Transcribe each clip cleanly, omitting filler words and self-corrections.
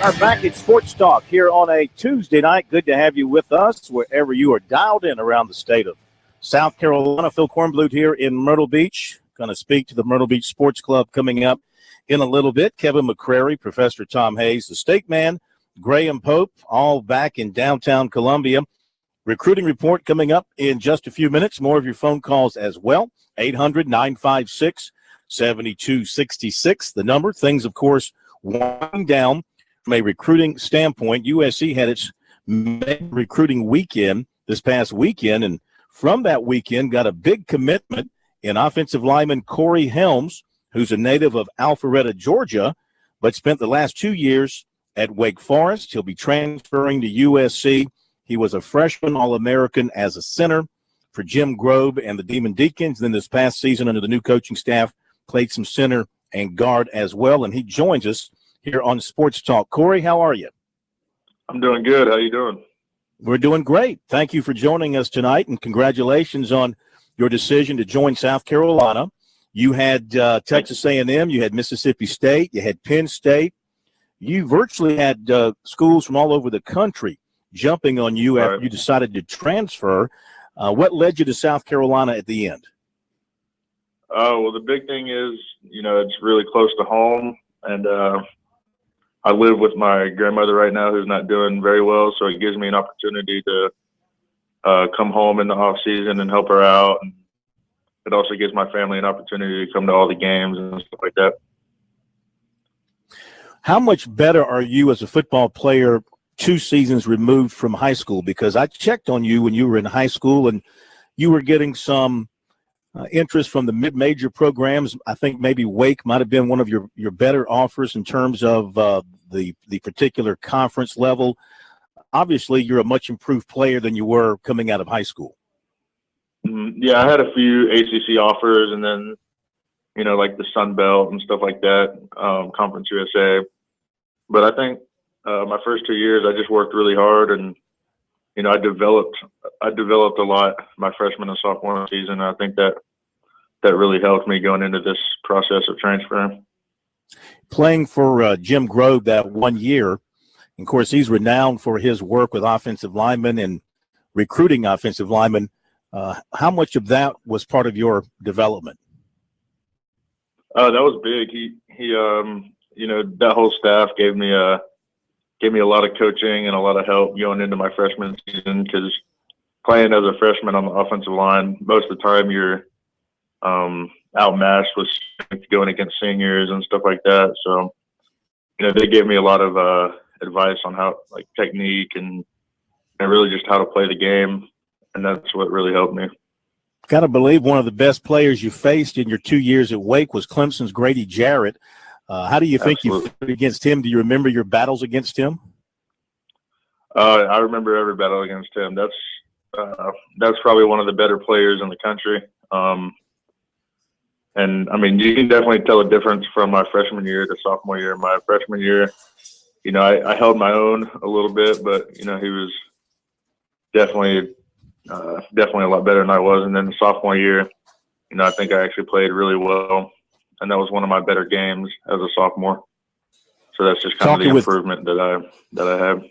Are back at Sports Talk here on a Tuesday night. Good to have you with us wherever you are dialed in around the state of South Carolina. Phil Kornblut here in Myrtle Beach. Going to speak to the Myrtle Beach Sports Club coming up in a little bit. Kevin McCrary, Professor Tom Hayes, the Steak Man, Graham Pope, all back in downtown Columbia. Recruiting report coming up in just a few minutes. More of your phone calls as well. 800-956-7266, the number. Things, of course, winding down. From a recruiting standpoint, USC had its recruiting weekend this past weekend, and from that weekend got a big commitment in offensive lineman Corey Helms, who's a native of Alpharetta, Georgia, but spent the last 2 years at Wake Forest. He'll be transferring to USC. He was a freshman All-American as a center for Jim Grove and the Demon Deacons. Then this past season under the new coaching staff, played some center and guard as well, and he joins us here on Sports Talk. Corey, how are you? I'm doing good. How you doing? We're doing great. Thank you for joining us tonight, and congratulations on your decision to join South Carolina. You had Texas A&M, you had Mississippi State, you had Penn State. You virtually had schools from all over the country jumping on you after you decided to transfer. What led you to South Carolina at the end? Well, the big thing is, it's really close to home, and I live with my grandmother right now who's not doing very well, so it gives me an opportunity to come home in the off season and help her out. And it also gives my family an opportunity to come to all the games and stuff like that. How much better are you as a football player 2 seasons removed from high school? Because I checked on you when you were in high school, and you were getting some interest from the mid-major programs. I think maybe Wake might have been one of your better offers in terms of the particular conference level. Obviously, you're a much improved player than you were coming out of high school. Yeah, I had a few ACC offers, and then, like the Sun Belt and stuff like that, Conference USA. But I think my first 2 years, I just worked really hard, and I developed a lot my freshman and sophomore season. I think that really helped me going into this process of transferring. Playing for Jim Grove that 1 year, of course, he's renowned for his work with offensive linemen and recruiting offensive linemen. How much of that was part of your development? That was big. He that whole staff gave me a lot of coaching and a lot of help going into my freshman season, because playing as a freshman on the offensive line, most of the time you're outmatched with going against seniors and stuff like that. So, they gave me a lot of advice on how, like, technique and really just how to play the game, and that's what really helped me. Got to believe one of the best players you faced in your 2 years at Wake was Clemson's Grady Jarrett. How do you think Absolutely. you fought against him? Do you remember your battles against him? I remember every battle against him. That's probably one of the better players in the country. And I mean, you can definitely tell a difference from my freshman year to sophomore year. My freshman year, I held my own a little bit, but he was definitely a lot better than I was. And then the sophomore year, I think I actually played really well, and that was one of my better games as a sophomore. So that's just kind of the improvement that I have.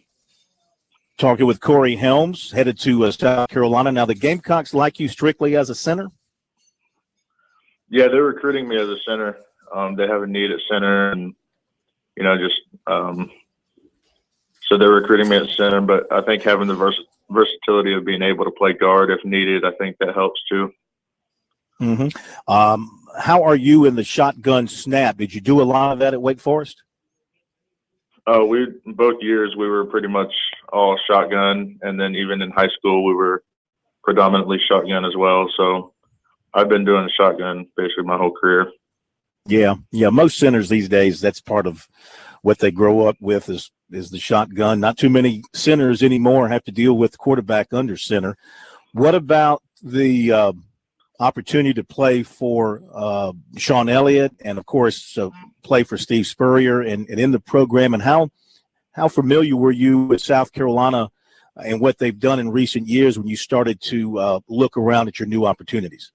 Talking with Corey Helms, headed to South Carolina. Now, the Gamecocks like you strictly as a center? Yeah, they're recruiting me as a center. They have a need at center, and so they're recruiting me at center. But I think having the versatility of being able to play guard if needed, I think that helps too. Mm-hmm. How are you in the shotgun snap? Did you do a lot of that at Wake Forest? Both years we were pretty much all shotgun, and then even in high school we were predominantly shotgun as well. So I've been doing shotgun basically my whole career. Yeah. Most centers these days, that's part of what they grow up with is the shotgun. Not too many centers anymore have to deal with quarterback under center. What about the opportunity to play for Sean Elliott and, of course, play for Steve Spurrier and in the program? And how familiar were you with South Carolina and what they've done in recent years when you started to look around at your new opportunities?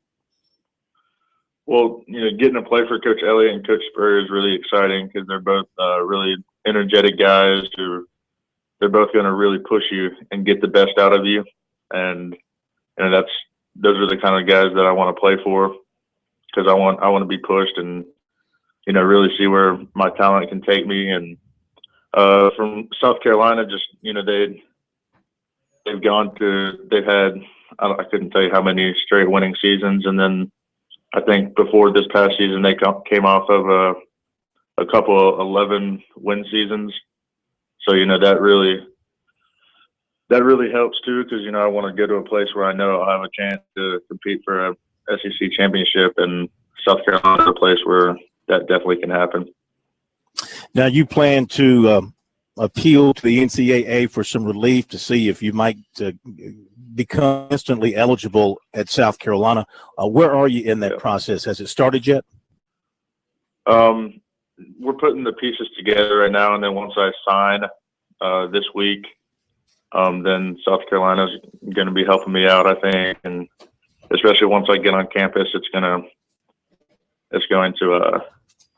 Well, getting to play for Coach Elliott and Coach Spurrier is really exciting because they're both really energetic guys who they're both going to really push you and get the best out of you. And those are the kind of guys that I want to play for, because I want to be pushed and, really see where my talent can take me. And from South Carolina, just, they've had, I couldn't tell you how many straight winning seasons. And then I think before this past season, they came off of a couple of 11 win seasons. So, that really helps too, because, I want to go to a place where I know I'll have a chance to compete for a SEC championship, and South Carolina is a place where that definitely can happen. Now, you plan to appeal to the NCAA for some relief to see if you might become instantly eligible at South Carolina. Where are you in that process? Has it started yet? We're putting the pieces together right now, and then once I sign this week, then South Carolina's going to be helping me out, I think, and especially once I get on campus, it's going to.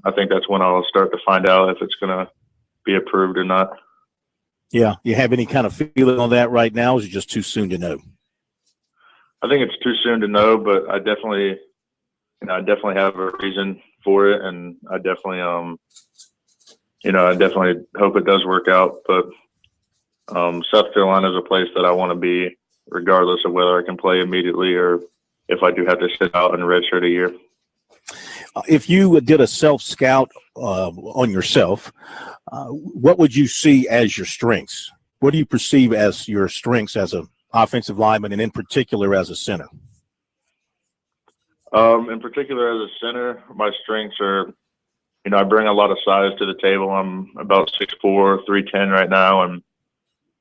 I think that's when I'll start to find out if it's going to be approved or not. Yeah, you have any kind of feeling on that right now? Or is it just too soon to know? I think it's too soon to know, but I definitely have a reason for it, and I definitely hope it does work out. But South Carolina is a place that I want to be, regardless of whether I can play immediately or if I do have to sit out and redshirt a year. If you did a self-scout on yourself, what would you see as your strengths? What do you perceive as your strengths as an offensive lineman, and in particular as a center? In particular as a center, my strengths are, I bring a lot of size to the table. I'm about 6'4", 310 right now, and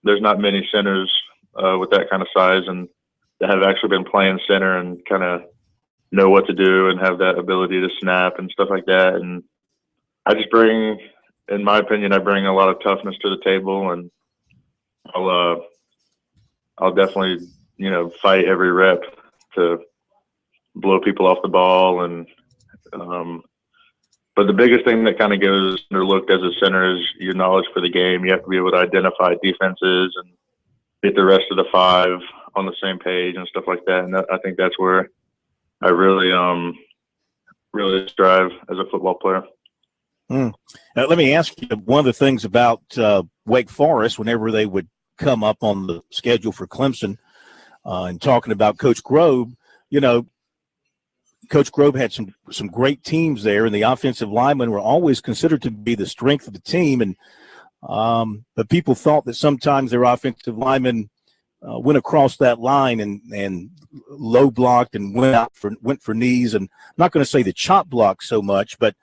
there's not many centers with that kind of size and that have actually been playing center and kind of know what to do and have that ability to snap and stuff like that. And I just bring, in my opinion, I bring a lot of toughness to the table, and I'll definitely, fight every rep to blow people off the ball. And but the biggest thing that kind of goes underlooked as a center is your knowledge for the game. You have to be able to identify defenses and get the rest of the five on the same page and stuff like that. And I think that's where I really strive as a football player. Now, let me ask you, one of the things about Wake Forest, whenever they would come up on the schedule for Clemson and talking about Coach Grove, Coach Grove had some great teams there, and the offensive linemen were always considered to be the strength of the team. And but people thought that sometimes their offensive linemen went across that line and low blocked and went for knees. And I'm not going to say the chop block so much, but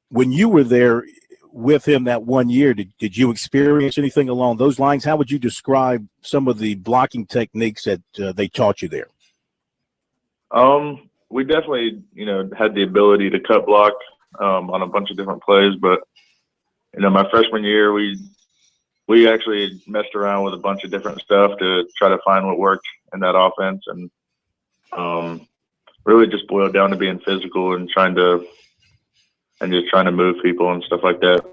when you were there with him that 1 year, did you experience anything along those lines? How would you describe some of the blocking techniques that they taught you there? We definitely, had the ability to cut block on a bunch of different plays, but my freshman year, we actually messed around with a bunch of different stuff to try to find what worked in that offense, and really just boiled down to being physical and just trying to move people and stuff like that.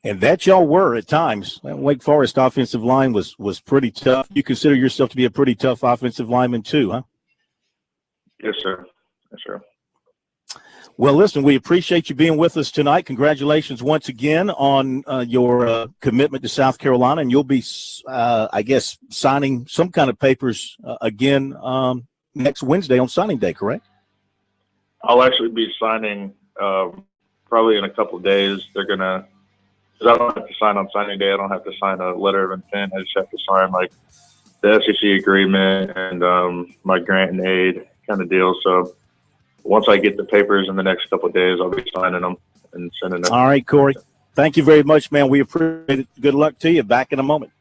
And that y'all were at times. That Wake Forest offensive line was pretty tough. You consider yourself to be a pretty tough offensive lineman too, huh? Yes, sir. Yes, sir. Well, listen, we appreciate you being with us tonight. Congratulations once again on your commitment to South Carolina, and you'll be, I guess, signing some kind of papers again next Wednesday on signing day, correct? I'll actually be signing probably in a couple of days. They're going to – because I don't have to sign on signing day. I don't have to sign a letter of intent. I just have to sign, the SEC agreement and my grant and aid kind of deal. So once I get the papers in the next couple of days, I'll be signing them and sending them. All right, Corey. Thank you very much, man. We appreciate it. Good luck to you. Back in a moment.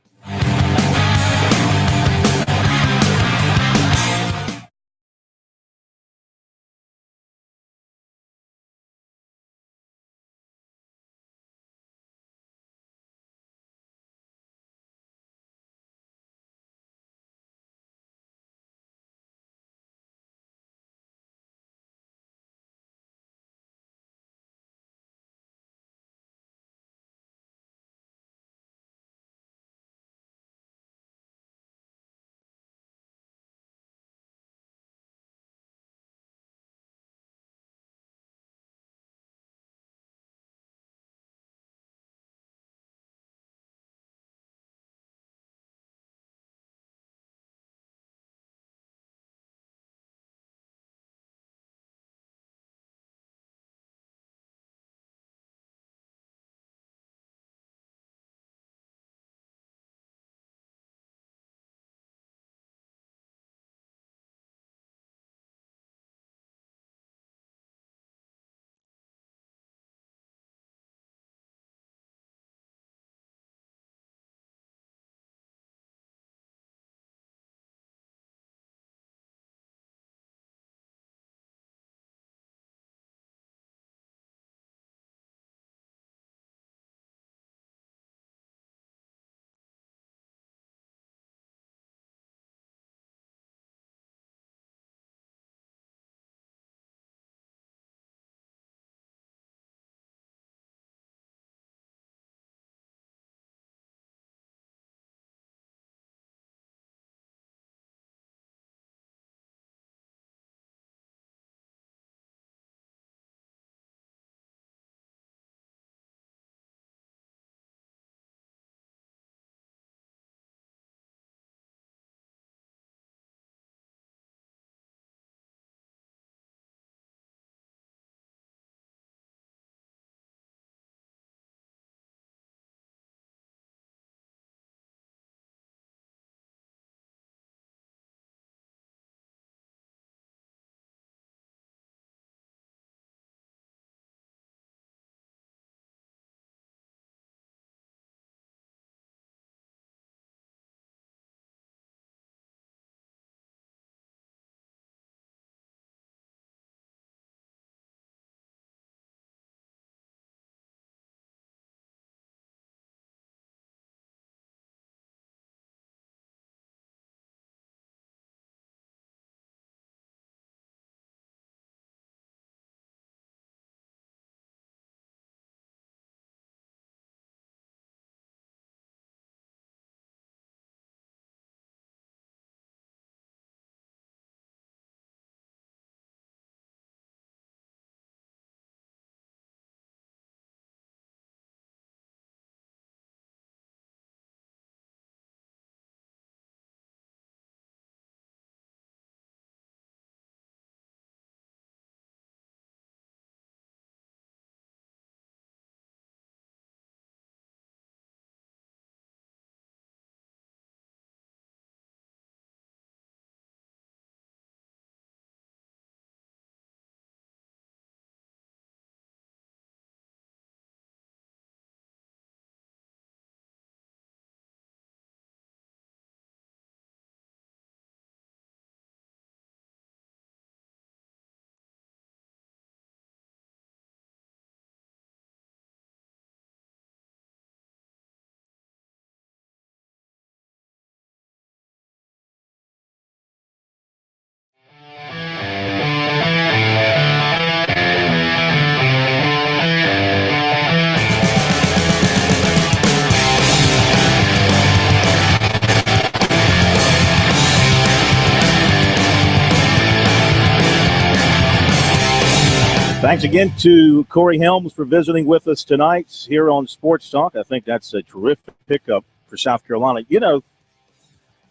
Thanks again to Corey Helms for visiting with us tonight here on Sports Talk. I think that's a terrific pickup for South Carolina. You know,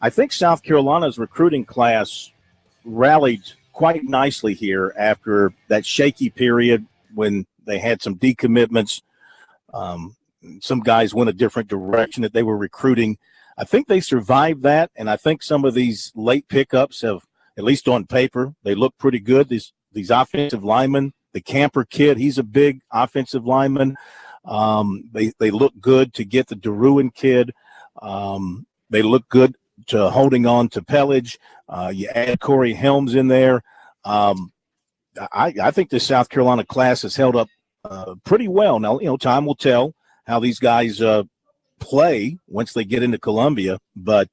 I think South Carolina's recruiting class rallied quite nicely here after that shaky period when they had some decommitments. Some guys went a different direction that they were recruiting. I think they survived that, and I think some of these late pickups have, at least on paper, they look pretty good. These offensive linemen, the Camper kid, he's a big offensive lineman. They look good to get the DeRuin kid. They look good to holding on to Pellage. You add Corey Helms in there. I think the South Carolina class has held up pretty well. Now, you know, time will tell how these guys play once they get into Columbia. But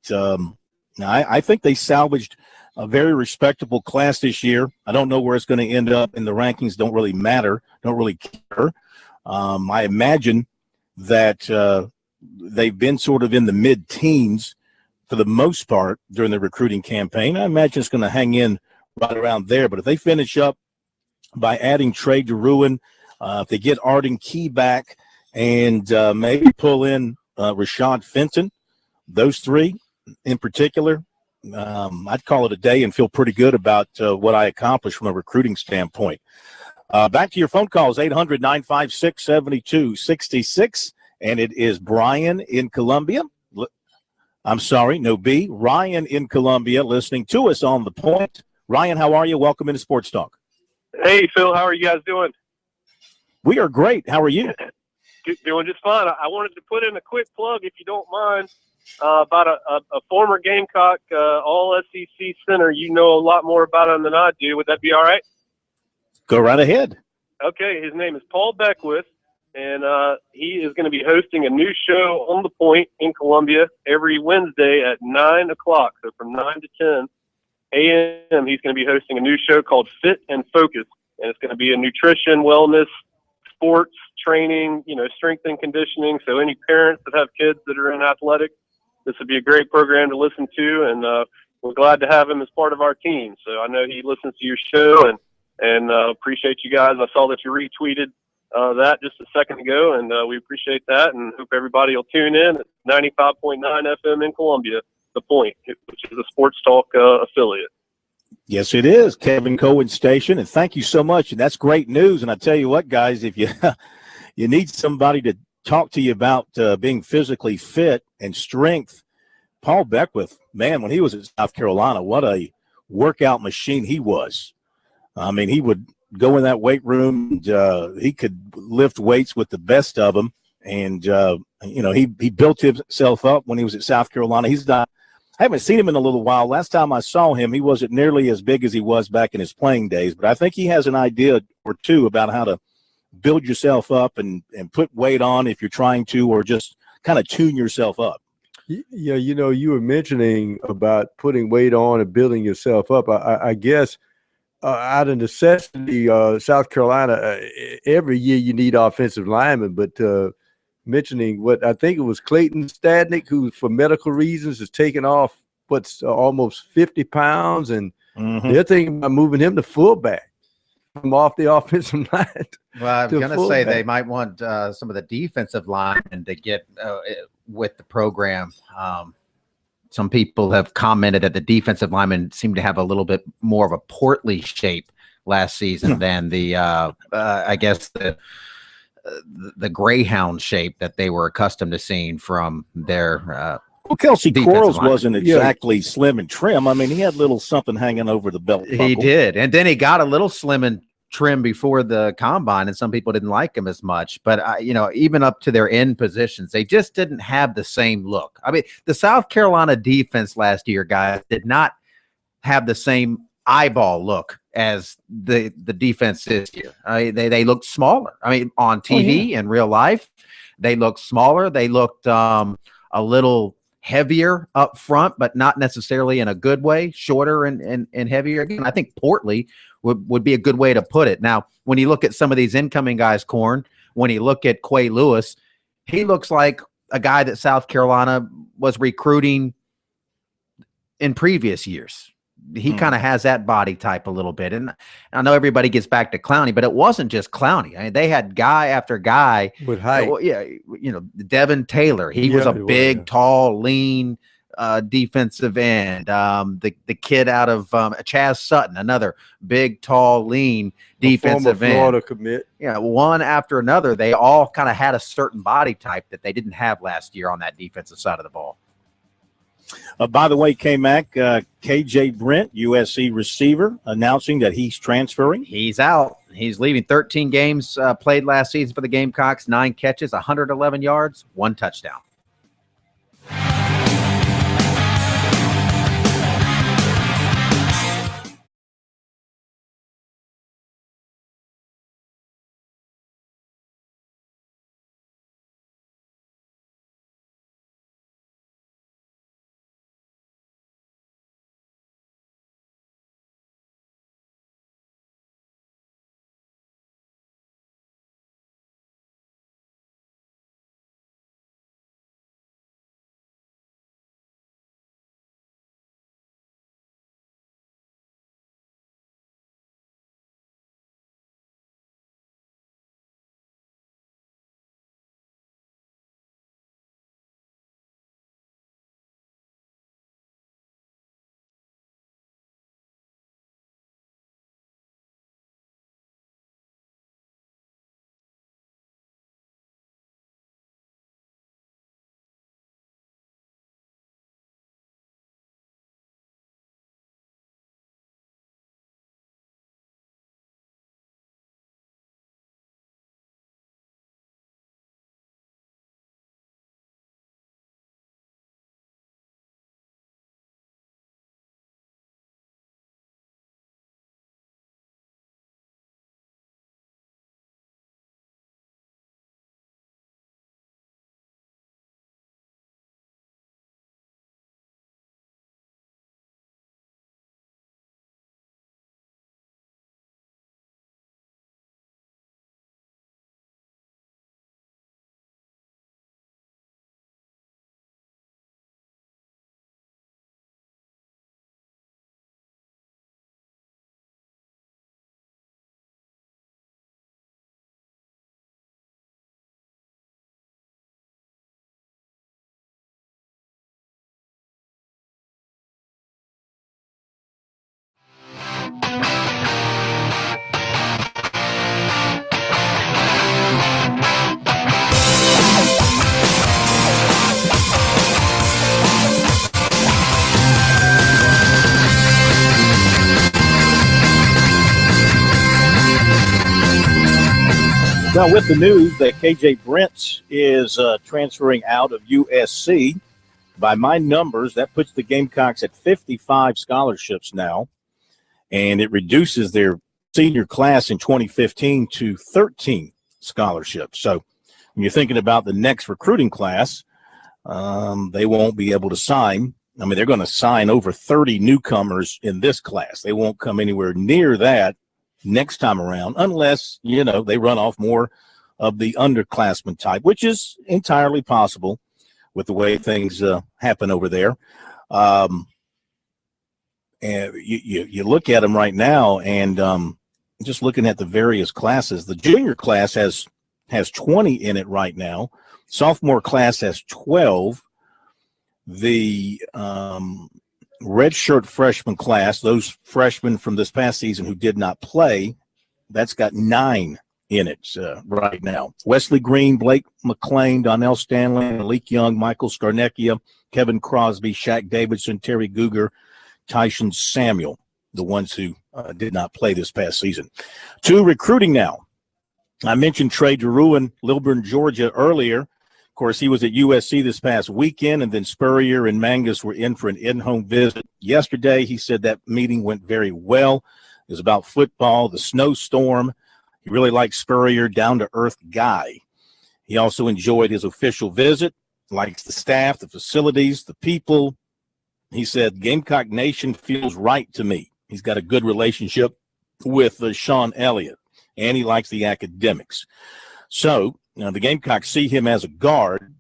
I think they salvaged a very respectable class this year. I don't know where it's going to end up in the rankings. Don't really matter. Don't really care. I imagine that they've been sort of in the mid-teens for the most part during the recruiting campaign. I imagine it's going to hang in right around there. But if they finish up by adding Trey DeRuin, if they get Arden Key back and maybe pull in Rashad Fenton, those three in particular, I'd call it a day and feel pretty good about what I accomplished from a recruiting standpoint. Back to your phone calls, 800-956-7266, and it is Brian in Columbia. I'm sorry, no B. Ryan in Columbia listening to us on The Point. Ryan, how are you? Welcome into Sports Talk. Hey, Phil, how are you guys doing? We are great. How are you? Doing just fine. I wanted to put in a quick plug, if you don't mind, about a former Gamecock All-SEC center. You know a lot more about him than I do. Would that be all right? Go right ahead. Okay, his name is Paul Beckwith, and he is going to be hosting a new show on The Point in Columbia every Wednesday at 9 o'clock. So from 9 to 10 a.m., he's going to be hosting a new show called Fit and Focus, and it's going to be a nutrition, wellness, sports, training, strength and conditioning. So any parents that have kids that are in athletics, this would be a great program to listen to, and we're glad to have him as part of our team. So I know he listens to your show, and appreciate you guys. I saw that you retweeted that just a second ago, and we appreciate that, and hope everybody will tune in at 95.9 FM in Columbia, The Point, which is a Sports Talk affiliate. Yes, it is, Kevin Cohen's station, and thank you so much. And that's great news. And I tell you what, guys, if you you need somebody to talk to you about being physically fit and strength, Paul Beckwith, man, when he was at South Carolina, what a workout machine he was. I mean, he would go in that weight room, and he could lift weights with the best of them. And, he built himself up when he was at South Carolina. I haven't seen him in a little while. Last time I saw him, he wasn't nearly as big as he was back in his playing days. But I think he has an idea or two about how to build yourself up and put weight on if you're trying to, or just kind of tune yourself up. Yeah, you were mentioning about putting weight on and building yourself up. I guess out of necessity, South Carolina, every year you need offensive linemen, but mentioning what I think it was Clayton Stadnick, who for medical reasons is taking off almost 50 pounds, and they're thinking about moving him to fullback from off the offensive line. Well, I'm going to say they might want some of the defensive linemen to get with the program. Some people have commented that the defensive linemen seem to have a little bit more of a portly shape last season than the I guess the Greyhound shape that they were accustomed to seeing from their well, Kelsey Quarles wasn't exactly slim and trim. I mean, he had a little something hanging over the belt buckle. He did. And then he got a little slim and trim before the combine, and some people didn't like him as much. But, even up to their end positions, they just didn't have the same look. I mean, the South Carolina defense last year, guys, did not have the same eyeball look as the defense this year. They looked smaller. I mean, on TV in real life, they looked smaller. They looked a little heavier up front, but not necessarily in a good way, shorter and heavier. Again, I think portly would be a good way to put it. Now, when you look at some of these incoming guys, Corn, when you look at Quay Lewis, he looks like a guy that South Carolina was recruiting in previous years. he kind of has that body type a little bit. And I know everybody gets back to Clowney, but it wasn't just Clowney. I mean, they had guy after guy with height. Devin Taylor. He was a big, tall, lean defensive end. The kid out of Chaz Sutton, another big, tall, lean defensive end. Florida commit. Yeah, one after another. They all kind of had a certain body type that they didn't have last year on that defensive side of the ball. By the way, K-Mac, KJ Brent, USC receiver, announcing that he's transferring. He's out. He's leaving. 13 games played last season for the Gamecocks, 9 catches, 111 yards, 1 touchdown. Well, with the news that KJ Brent is transferring out of USC, by my numbers, that puts the Gamecocks at 55 scholarships now, and it reduces their senior class in 2015 to 13 scholarships. So when you're thinking about the next recruiting class, they won't be able to sign. I mean, they're going to sign over 30 newcomers in this class. They won't come anywhere near that next time around unless, they run off more of the underclassmen type, which is entirely possible with the way things happen over there. And you look at them right now, and just looking at the various classes, the junior class has 20 in it right now. Sophomore class has 12. The redshirt freshman class, those freshmen from this past season who did not play, that's got 9 in it right now. Wesley Green, Blake McClain, Donnell Stanley, Malik Young, Michael Scarnecchia, Kevin Crosby, Shaq Davidson, Terry Guger, Tyshon Samuel, the ones who did not play this past season. To recruiting now. I mentioned Trey DeRuin, Lilburn, Georgia earlier. Of course, he was at USC this past weekend, and then Spurrier and Mangus were in for an in-home visit yesterday. He said that meeting went very well. It was about football, the snowstorm. He really liked Spurrier, down-to-earth guy. He also enjoyed his official visit, likes the staff, the facilities, the people. He said, Gamecock Nation feels right to me. He's got a good relationship with Sean Elliott, and he likes the academics. So, the Gamecocks see him as a guard.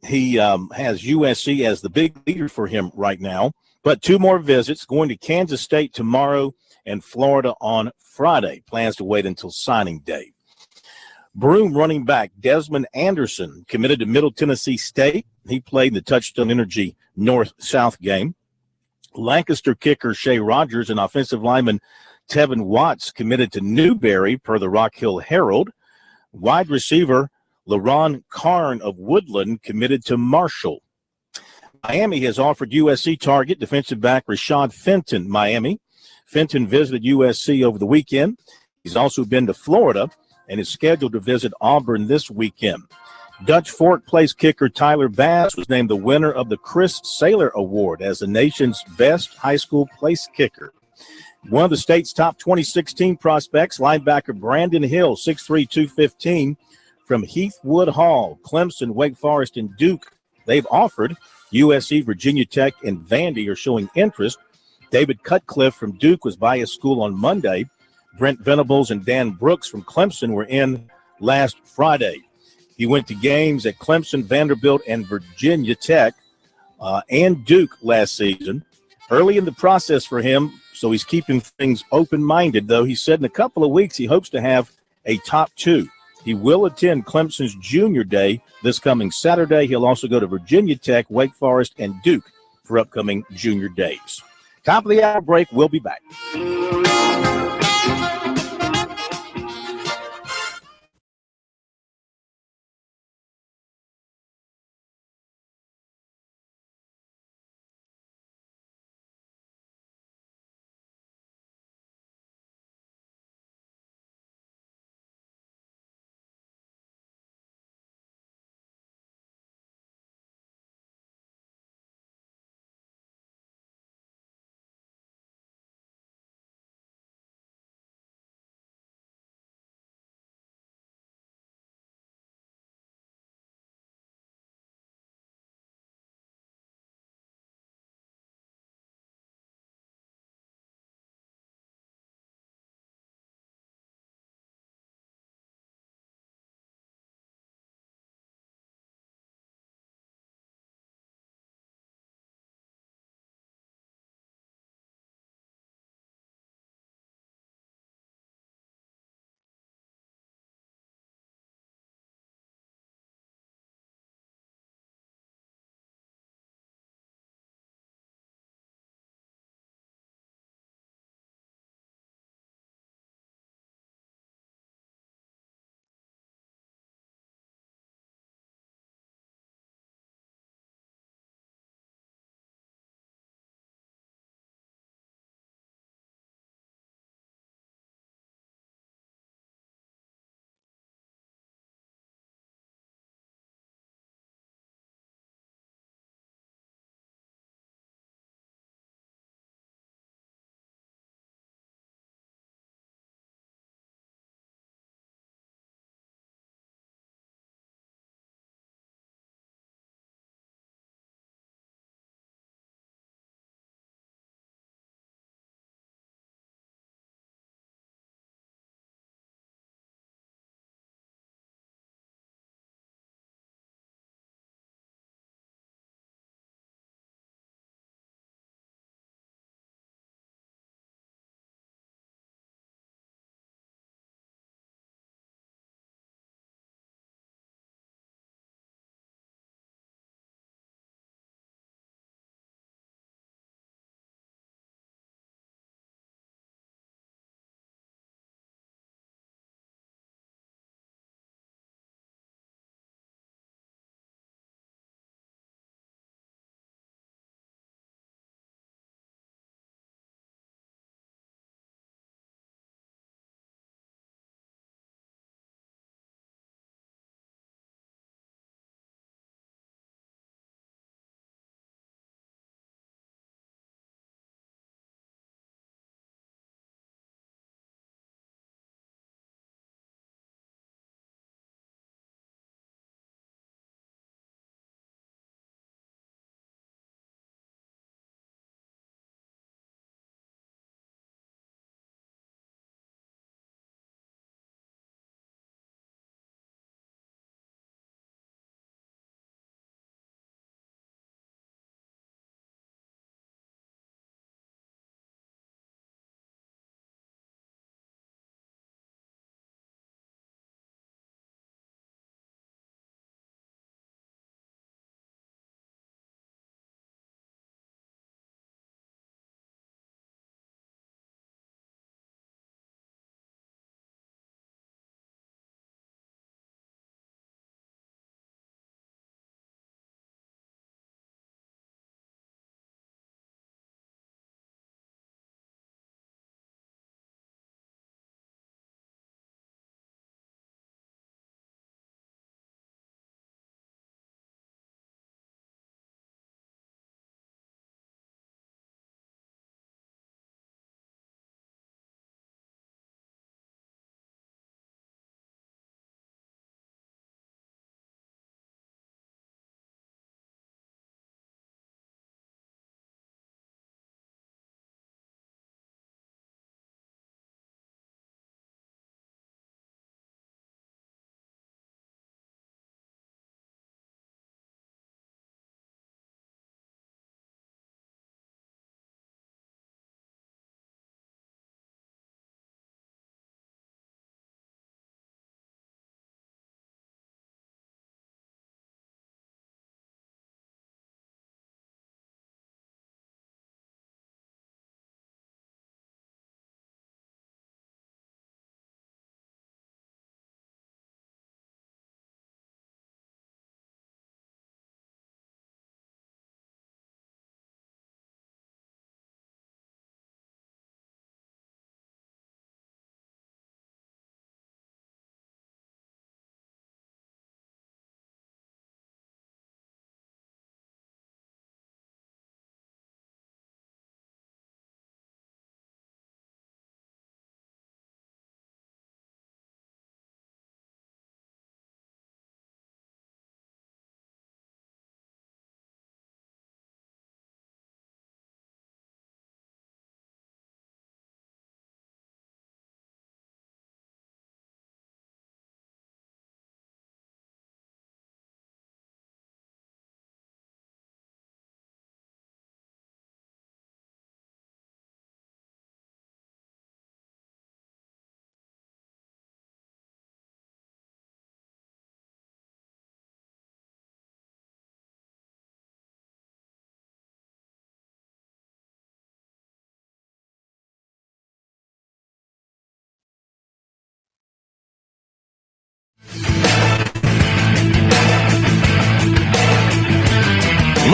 He has USC as the big leader for him right now. But 2 more visits, going to Kansas State tomorrow and Florida on Friday. Plans to wait until signing day. Broome running back Desmond Anderson committed to Middle Tennessee State. He played in the Touchstone Energy North-South game. Lancaster kicker Shea Rogers and offensive lineman Tevin Watts committed to Newberry per the Rock Hill Herald. Wide receiver LaRon Karn of Woodland committed to Marshall. Miami has offered USC target defensive back Rashad Fenton, Miami. Fenton visited USC over the weekend. He's also been to Florida and is scheduled to visit Auburn this weekend. Dutch Fork place kicker Tyler Bass was named the winner of the Chris Saylor Award as the nation's best high school place kicker. One of the state's top 2016 prospects, linebacker Brandon Hill, 6'3", 215, from Heathwood Hall, Clemson, Wake Forest, and Duke. They've offered. USC, Virginia Tech, and Vandy are showing interest. David Cutcliffe from Duke was by his school on Monday. Brent Venables and Dan Brooks from Clemson were in last Friday. He went to games at Clemson, Vanderbilt, and Virginia Tech and Duke last season. Early in the process for him, so he's keeping things open-minded, though. He said in a couple of weeks he hopes to have a top 2. He will attend Clemson's Junior Day this coming Saturday. He'll also go to Virginia Tech, Wake Forest, and Duke for upcoming Junior Days. Top of the hour break. We'll be back.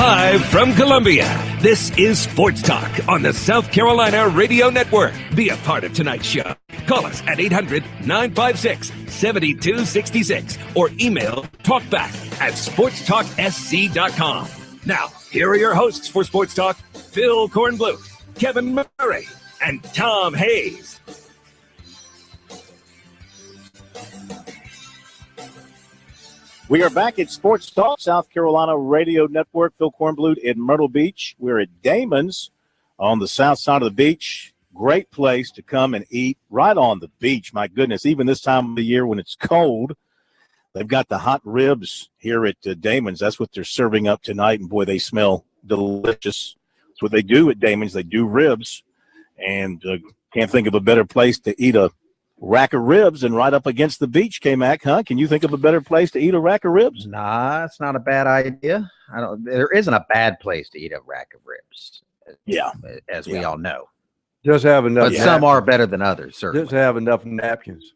Live from Columbia, this is Sports Talk on the South Carolina Radio Network. Be a part of tonight's show. Call us at 800-956-7266 or email talkback@sportstalksc.com. Now, here are your hosts for Sports Talk, Phil Kornbluth, Kevin Murray, and Tom Hayes. We are back at Sports Talk, South Carolina Radio Network. Phil Kornbluth in Myrtle Beach. We're at Damon's on the south side of the beach. Great place to come and eat right on the beach. My goodness, even this time of the year when it's cold, they've got the hot ribs here at Damon's. That's what they're serving up tonight, and boy, they smell delicious. That's what they do at Damon's. They do ribs, and can't think of a better place to eat a rack of ribs and right up against the beach, K-Mac, huh? Can you think of a better place to eat a rack of ribs? Nah, it's not a bad idea. There isn't a bad place to eat a rack of ribs. Yeah. As we all know. Just have enough. But some are better than others, certainly. Just have enough napkins.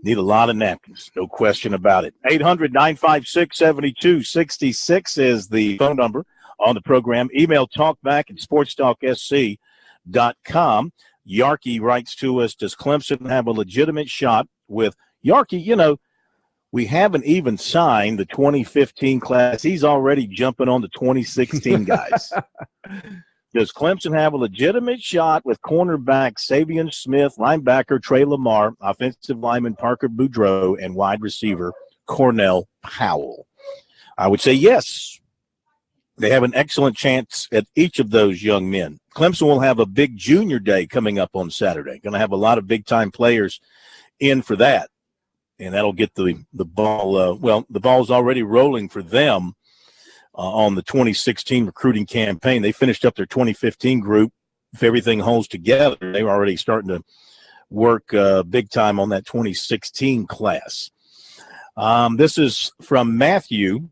Need a lot of napkins, no question about it. 800-956-7266 is the phone number on the program. Email talkback@sportstalksc.com. Yarkey writes to us, does Clemson have a legitimate shot with Yarkey? You know, we haven't even signed the 2015 class. He's already jumping on the 2016 guys. Does Clemson have a legitimate shot with cornerback Savion Smith, linebacker Trey Lamar, offensive lineman Parker Boudreaux, and wide receiver Cornell Powell? I would say yes. They have an excellent chance at each of those young men. Clemson will have a big junior day coming up on Saturday. Going to have a lot of big-time players in for that, and that'll get the ball. The ball's already rolling for them on the 2016 recruiting campaign. They finished up their 2015 group. If everything holds together, they were already starting to work big time on that 2016 class. This is from Matthew.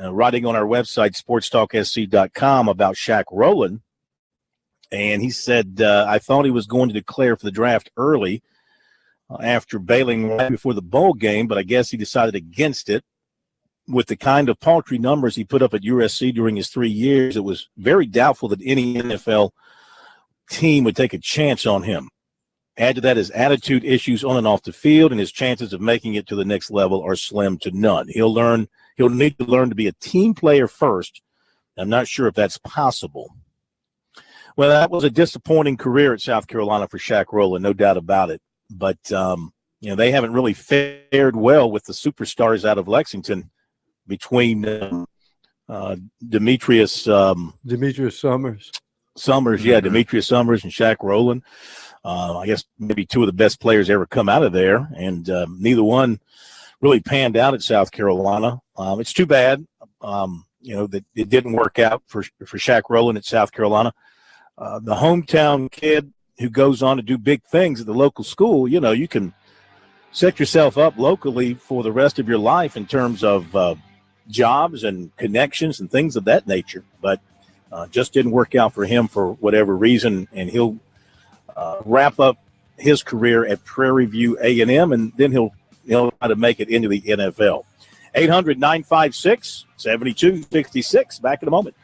Writing on our website, sportstalksc.com, about Shaq Rowland. And he said, I thought he was going to declare for the draft early after bailing right before the bowl game, but I guess he decided against it. With the kind of paltry numbers he put up at USC during his 3 years, it was very doubtful that any NFL team would take a chance on him. Add to that his attitude issues on and off the field, and his chances of making it to the next level are slim to none. He'll need to learn to be a team player first. I'm not sure if that's possible. Well, that was a disappointing career at South Carolina for Shaq Rowland, no doubt about it. But, they haven't really fared well with the superstars out of Lexington between Demetrius Summers. Demetrius Summers and Shaq Rowland. I guess maybe two of the best players ever come out of there, and neither one really panned out at South Carolina. It's too bad, that it didn't work out for Shaq Rowland at South Carolina. The hometown kid who goes on to do big things at the local school, you can set yourself up locally for the rest of your life in terms of jobs and connections and things of that nature. But just didn't work out for him for whatever reason, and he'll wrap up his career at Prairie View A&M, and then he'll try to make it into the NFL. 800-956-7266. Back in a moment.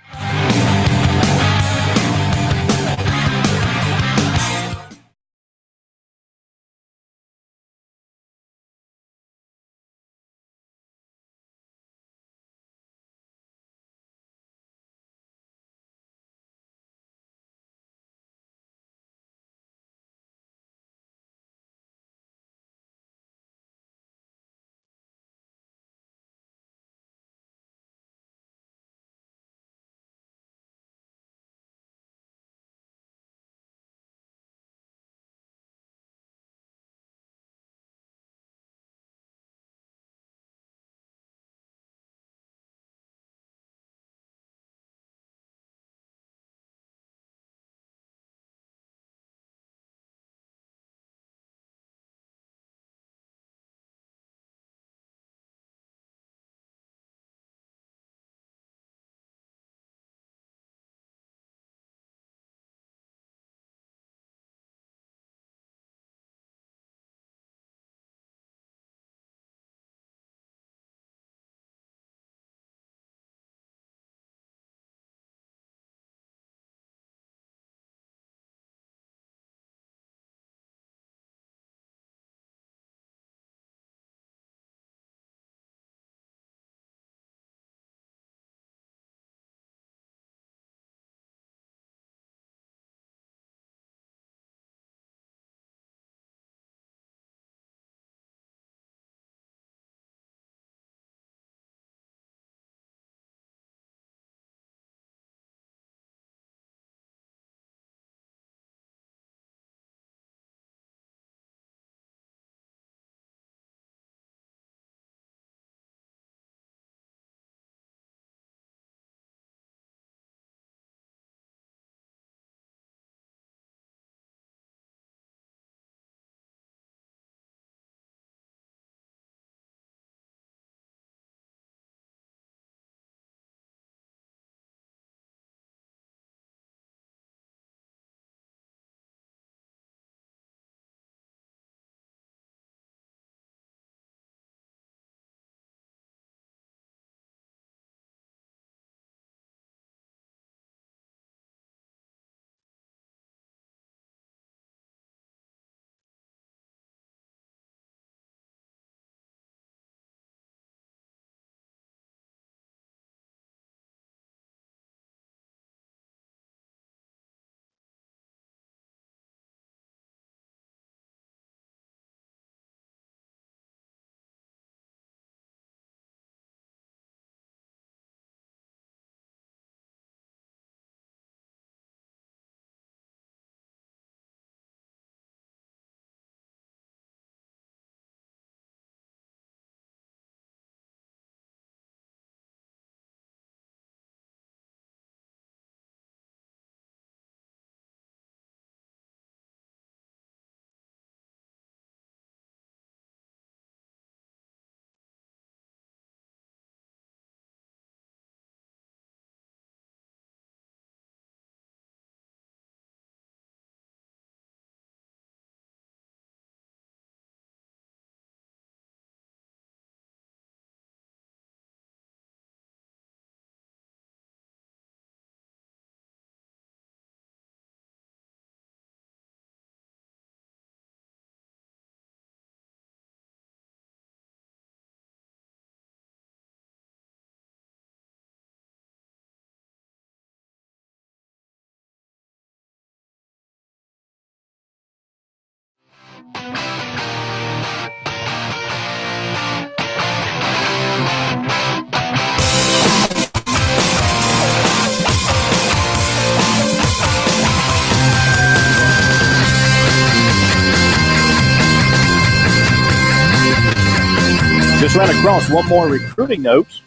Just ran across one more recruiting note.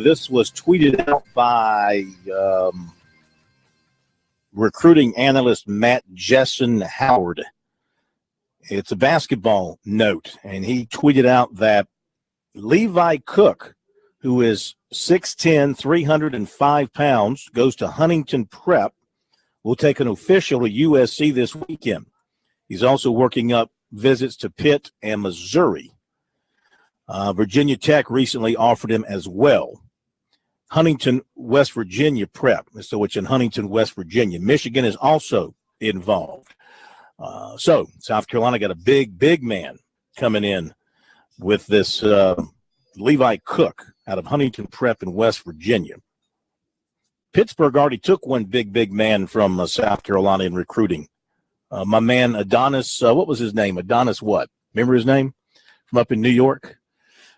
This was tweeted out by recruiting analyst Matt Jessen Howard. It's a basketball note, and he tweeted out that Levi Cook, who is 6'10", 305 pounds, goes to Huntington Prep, will take an official to USC this weekend. He's also working up visits to Pitt and Missouri. Virginia Tech recently offered him as well. Huntington, West Virginia Prep, so it's in Huntington, West Virginia. Michigan is also involved. So South Carolina got a big man coming in with this Levi Cook out of Huntington Prep in West Virginia. Pittsburgh already took one big man from South Carolina in recruiting. My man Adonis, what was his name? Adonis what? Remember his name? From up in New York?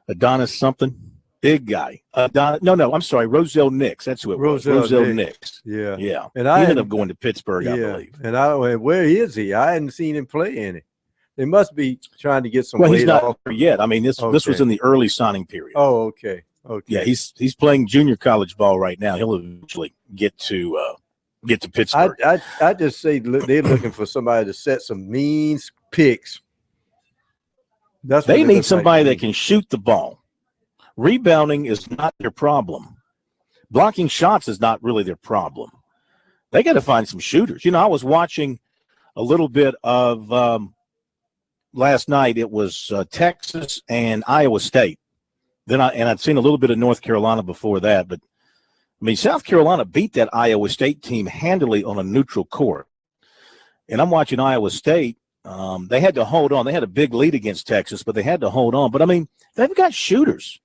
Adonis something? Big guy. I'm sorry, Roselle Nix. That's who it was. Roselle Nix. Yeah. And I ended up going to Pittsburgh, I believe. And where is he? I hadn't seen him play any. They must be trying to get some weight he's not off. yet. I mean, this was in the early signing period. Oh, okay. Yeah, he's playing junior college ball right now. He'll eventually get to Pittsburgh. I just say they're looking for somebody to set some mean picks. They need somebody that can shoot the ball. Rebounding is not their problem. Blocking shots is not really their problem. They got to find some shooters. I was watching a little bit of last night. It was Texas and Iowa State. I'd seen a little bit of North Carolina before that. But, I mean, South Carolina beat that Iowa State team handily on a neutral court. And I'm watching Iowa State. They had to hold on. They had a big lead against Texas, but they had to hold on. But, I mean, they've got shooters.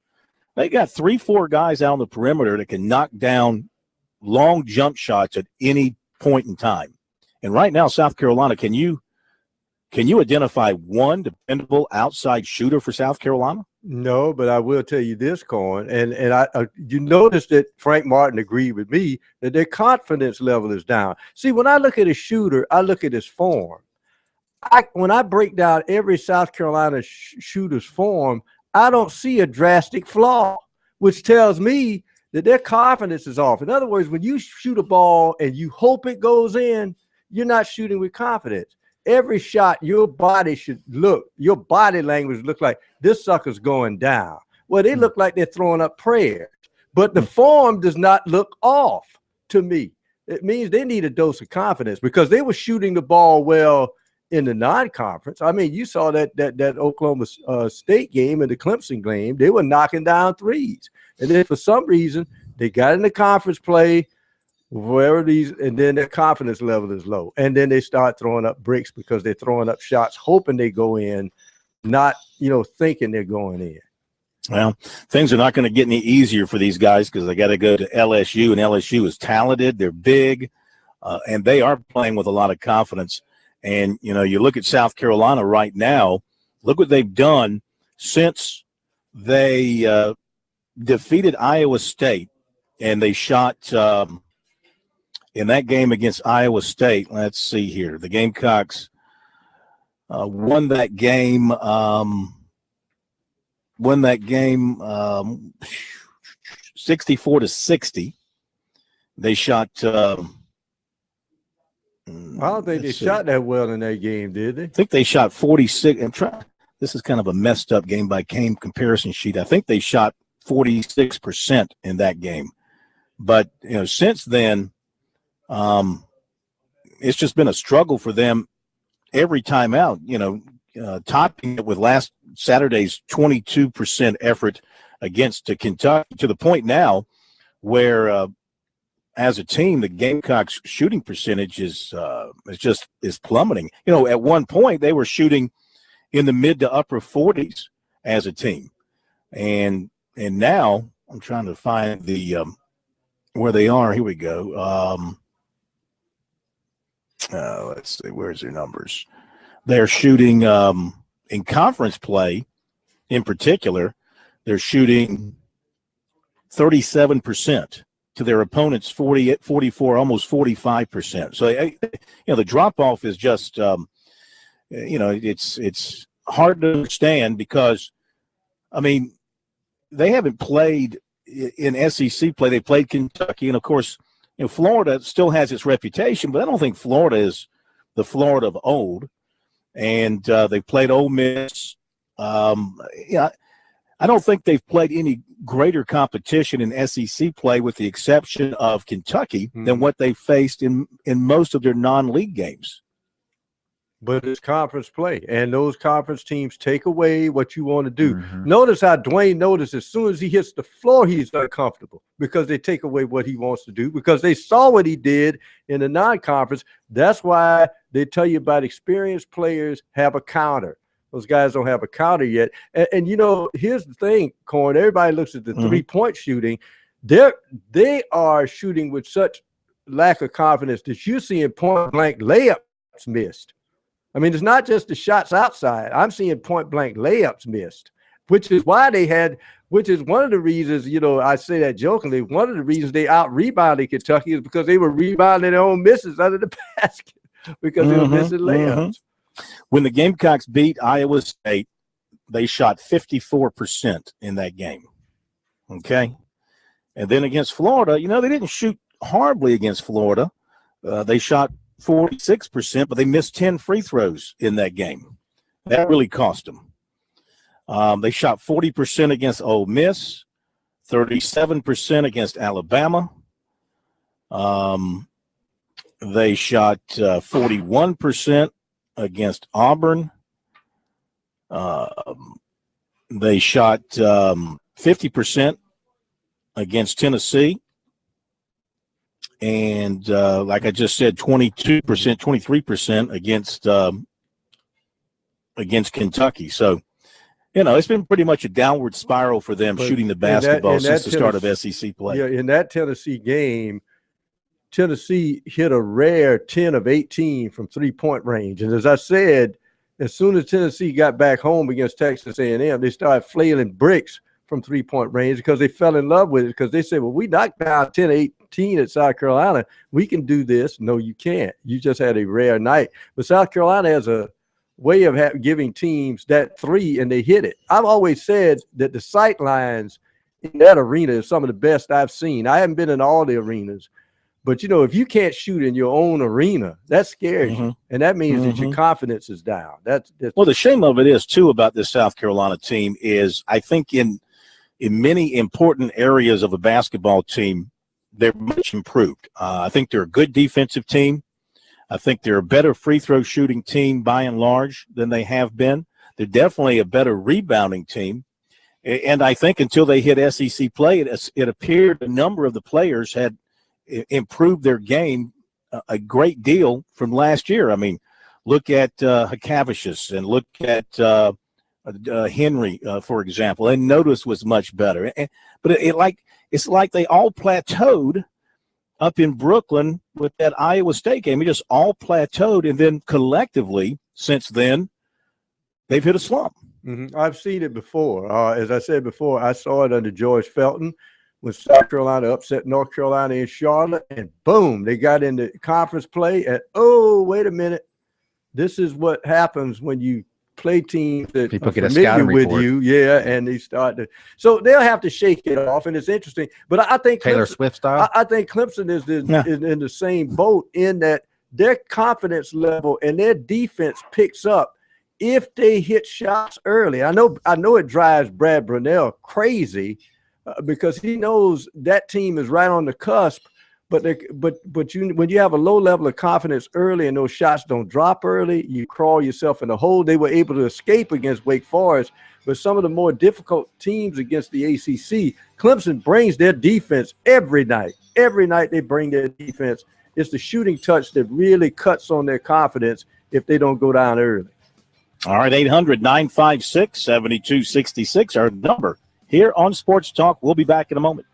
They got 3-4 guys out on the perimeter that can knock down long jump shots at any point in time. And right now, South Carolina, can you identify one dependable outside shooter for South Carolina? No, but I will tell you this, Cohen, and I you noticed that Frank Martin agreed with me that their confidence level is down. See, when I look at a shooter, I look at his form. When I break down every South Carolina shooter's form, I don't see a drastic flaw, which tells me that their confidence is off. In other words, when you shoot a ball and you hope it goes in, you're not shooting with confidence. Every shot, your body language look like this sucker's going down. Well, they look like they're throwing up prayers, but the form does not look off to me. It means they need a dose of confidence because they were shooting the ball well in the non-conference. I mean, you saw that Oklahoma State game and the Clemson game. They were knocking down threes. And then for some reason, they got in the conference play, and then their confidence level is low. And then they start throwing up bricks because they're throwing up shots, hoping they go in, not, thinking they're going in. Well, things are not going to get any easier for these guys because they got to go to LSU, and LSU is talented. They're big, and they are playing with a lot of confidence. And, you look at South Carolina right now, look what they've done since they defeated Iowa State, and they shot in that game against Iowa State. Let's see here. The Gamecocks won that game 64-60. They shot I don't think they shot that well in that game, did they? I think they shot 46. This is kind of a messed up game by game comparison sheet. I think they shot 46% in that game. But, since then, it's just been a struggle for them every time out, topping it with last Saturday's 22% effort against Kentucky to the point now where as a team, the Gamecocks shooting percentage is plummeting. At one point they were shooting in the mid to upper 40s as a team. And now I'm trying to find the where they are. Here we go. Let's see, where's their numbers? they're shooting in conference play in particular, they're shooting 37% to their opponents, 44, almost 45%. So, the drop-off is just, it's hard to understand because, I mean, they haven't played in SEC play. They played Kentucky, and, of course, Florida still has its reputation, but I don't think Florida is the Florida of old. And they played Ole Miss. I don't think they've played any greater competition in SEC play, with the exception of Kentucky, than what they faced in most of their non-league games. But it's conference play, and those conference teams take away what you want to do. Notice how Dwayne noticed as soon as he hits the floor, he's uncomfortable because they take away what he wants to do, because they saw what he did in the non-conference. That's why they tell you about experienced players have a counter. Those guys don't have a counter yet. And here's the thing, Corn. Everybody looks at the three-point shooting. They are shooting with such lack of confidence that you're seeing point-blank layups missed. I mean, it's not just the shots outside. I'm seeing point-blank layups missed, which is one of the reasons, I say that jokingly, one of the reasons they out-rebounded Kentucky is because they were rebounding their own misses under the basket because they were missing layups. When the Gamecocks beat Iowa State, they shot 54% in that game. Okay? And then against Florida, they didn't shoot horribly against Florida. They shot 46%, but they missed 10 free throws in that game. That really cost them. They shot 40% against Ole Miss, 37% against Alabama. They shot 41% against Auburn. They shot 50% against Tennessee. And like I just said, 22%, 23% against Kentucky. So, it's been pretty much a downward spiral for them shooting the basketball since the start of SEC play. Yeah, in that Tennessee game, Tennessee hit a rare 10 of 18 from three-point range. And as I said, as soon as Tennessee got back home against Texas A&M, they started flailing bricks from three-point range because they fell in love with it, because they said, well, we knocked down 10-18 at South Carolina. We can do this. No, you can't. You just had a rare night. But South Carolina has a way of giving teams that three, and they hit it. I've always said that the sight lines in that arena is some of the best I've seen. I haven't been in all the arenas. But, if you can't shoot in your own arena, that scares you. And that means that your confidence is down. Well, the shame of it is, too, about this South Carolina team is I think in many important areas of a basketball team, they're much improved. I think they're a good defensive team. I think they're a better free throw shooting team by and large than they have been. They're definitely a better rebounding team. And I think until they hit SEC play, it appeared a number of the players had improved their game a great deal from last year. I mean, look at Hakavicius and look at Henry, for example, and Notice was much better. But it's like they all plateaued up in Brooklyn with that Iowa State game. It just all plateaued, and then collectively since then they've hit a slump. I've seen it before. As I said before, I saw it under George Felton when South Carolina upset North Carolina in Charlotte, and boom, they got into conference play. And wait a minute, this is what happens when you play teams that people are get familiar a with you, and they start to. So they'll have to shake it off, and it's interesting. But I think Taylor Swift style. I think Clemson is in the same boat in that their confidence level and their defense picks up if they hit shots early. I know it drives Brad Brunell crazy because he knows that team is right on the cusp. But when you have a low level of confidence early and those shots don't drop early, you crawl yourself in a hole. They were able to escape against Wake Forest, but some of the more difficult teams against the ACC, Clemson brings their defense every night. Every night they bring their defense. It's the shooting touch that really cuts on their confidence if they don't go down early. All right, 800-956-7266, our number here on Sports Talk. We'll be back in a moment.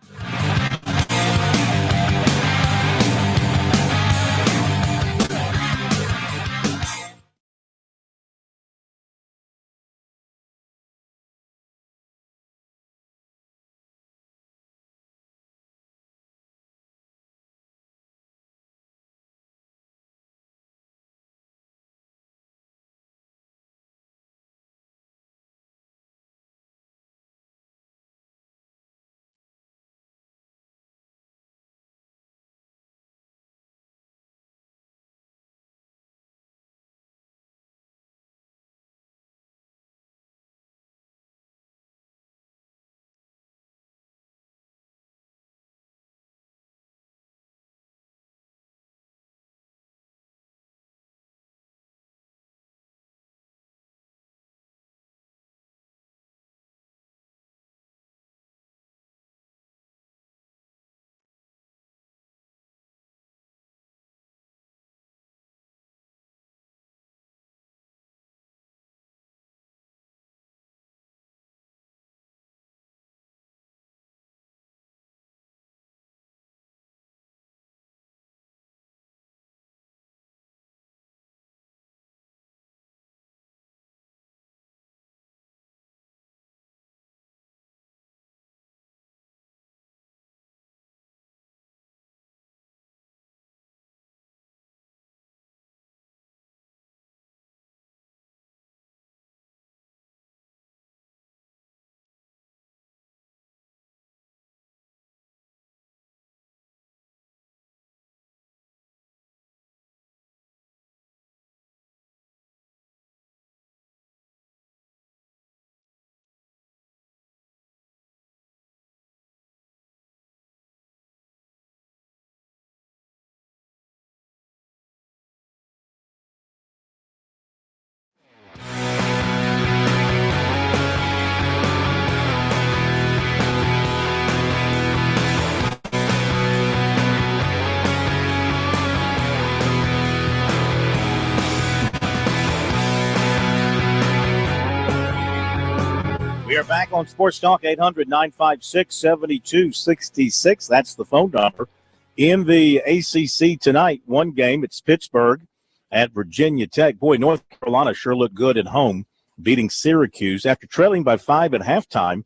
Back on Sports Talk, 800-956-7266. That's the phone number. In the ACC tonight, one game, it's Pittsburgh at Virginia Tech. Boy, North Carolina sure looked good at home, beating Syracuse. After trailing by 5 at halftime,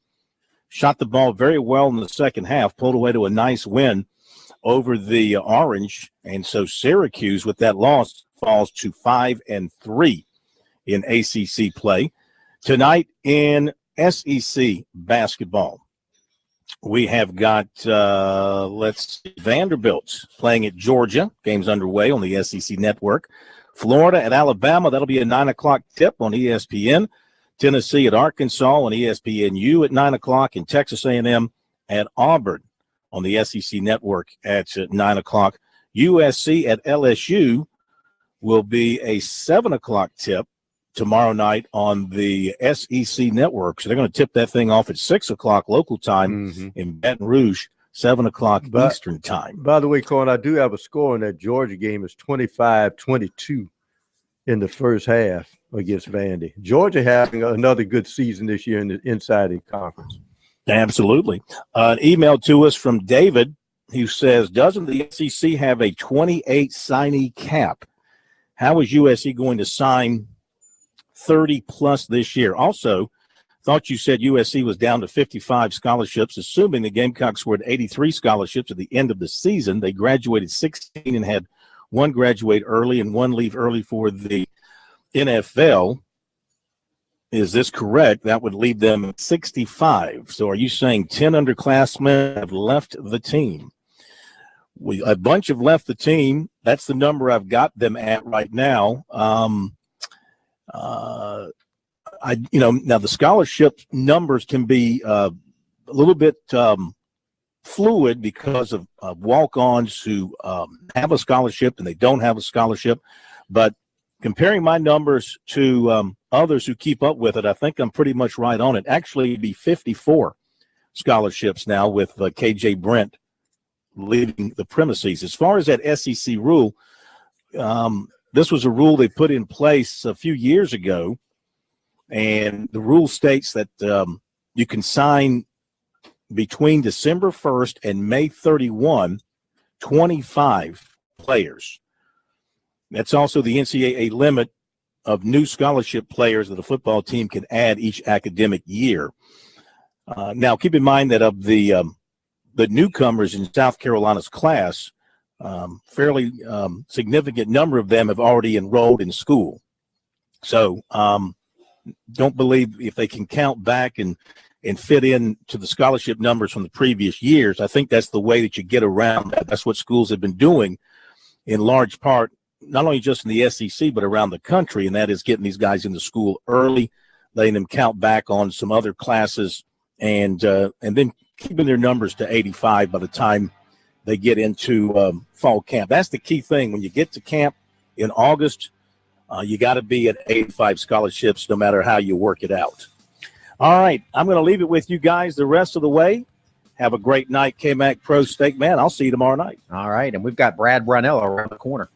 shot the ball very well in the second half, pulled away to a nice win over the Orange. And so Syracuse, with that loss, falls to 5-3 in ACC play. Tonight in SEC basketball, we have got, Vanderbilt playing at Georgia. Game's underway on the SEC network. Florida at Alabama, that'll be a 9 o'clock tip on ESPN. Tennessee at Arkansas on ESPNU at 9 o'clock. And Texas A&M at Auburn on the SEC network at 9 o'clock. USC at LSU will be a 7 o'clock tip tomorrow night on the SEC network. So they're going to tip that thing off at 6 o'clock local time in Baton Rouge, 7 o'clock Eastern time. By the way, Corn, I do have a score in that Georgia game. It's 25-22 in the first half against Vandy. Georgia having another good season this year in the Inside Conference. Absolutely. An email to us from David who says, doesn't the SEC have a 28 signee cap? How is USC going to sign 30-plus this year? Also, thought you said USC was down to 55 scholarships, assuming the Gamecocks were at 83 scholarships at the end of the season. They graduated 16 and had one graduate early and one leave early for the NFL. Is this correct? That would leave them at 65. So are you saying 10 underclassmen have left the team? A bunch have left the team. That's the number I've got them at right now. Now the scholarship numbers can be a little bit fluid because of walk-ons who have a scholarship and they don't have a scholarship. But comparing my numbers to others who keep up with it, I think I'm pretty much right on it. Actually, it'd be 54 scholarships now with KJ Brent leaving the premises. As far as that SEC rule, this was a rule they put in place a few years ago, and the rule states that you can sign between December 1st and May 31, 25 players. That's also the NCAA limit of new scholarship players that a football team can add each academic year. Now, keep in mind that of the newcomers in South Carolina's class, fairly significant number of them have already enrolled in school. So don't believe if they can count back and fit in to the scholarship numbers from the previous years. I think that's the way that you get around that. That's what schools have been doing in large part, not only just in the SEC, but around the country, and that is getting these guys into school early, letting them count back on some other classes, and then keeping their numbers to 85 by the time they get into fall camp. That's the key thing. When you get to camp in August, you got to be at 85 scholarships no matter how you work it out. All right, I'm going to leave it with you guys the rest of the way. Have a great night, K-Mac Pro Steak Man. I'll see you tomorrow night. All right, and we've got Brad Brunell around the corner.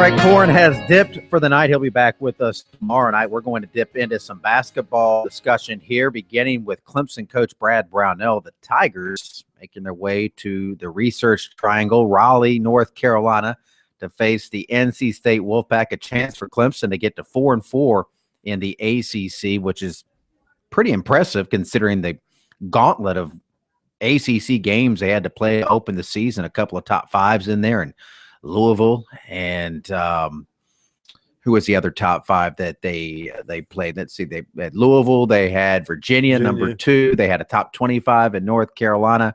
right, Corn has dipped for the night. He'll be back with us tomorrow night. We're going to dip into some basketball discussion here, beginning with Clemson coach Brad Brownell. The Tigers making their way to the Research Triangle, Raleigh, North Carolina, to face the NC State Wolfpack. A chance for Clemson to get to 4-4 in the ACC, which is pretty impressive considering the gauntlet of ACC games they had to play to open the season. A couple of top fives in there, and Louisville, and who was the other top five that they played? Let's see, they had Louisville, they had Virginia, number 2, they had a top 25 in North Carolina.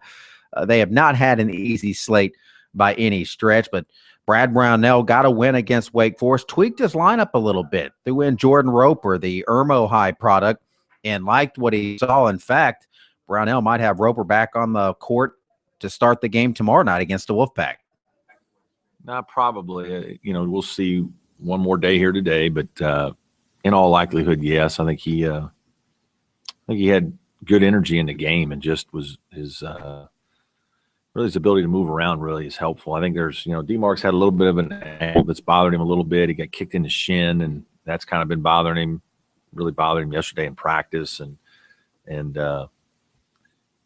They have not had an easy slate by any stretch, but Brad Brownell got a win against Wake Forest, tweaked his lineup a little bit, threw in Jordan Roper, the Irmo High product, and liked what he saw. In fact, Brownell might have Roper back on the court to start the game tomorrow night against the Wolfpack. Not probably. We'll see one more day here today, but in all likelihood, yes. I think he had good energy in the game, and just was his ability to move around really is helpful. I think there's D-Mark's had a little bit of an ankle that's bothered him a little bit. He got kicked in the shin, and that's kind of been really bothered him yesterday in practice, and I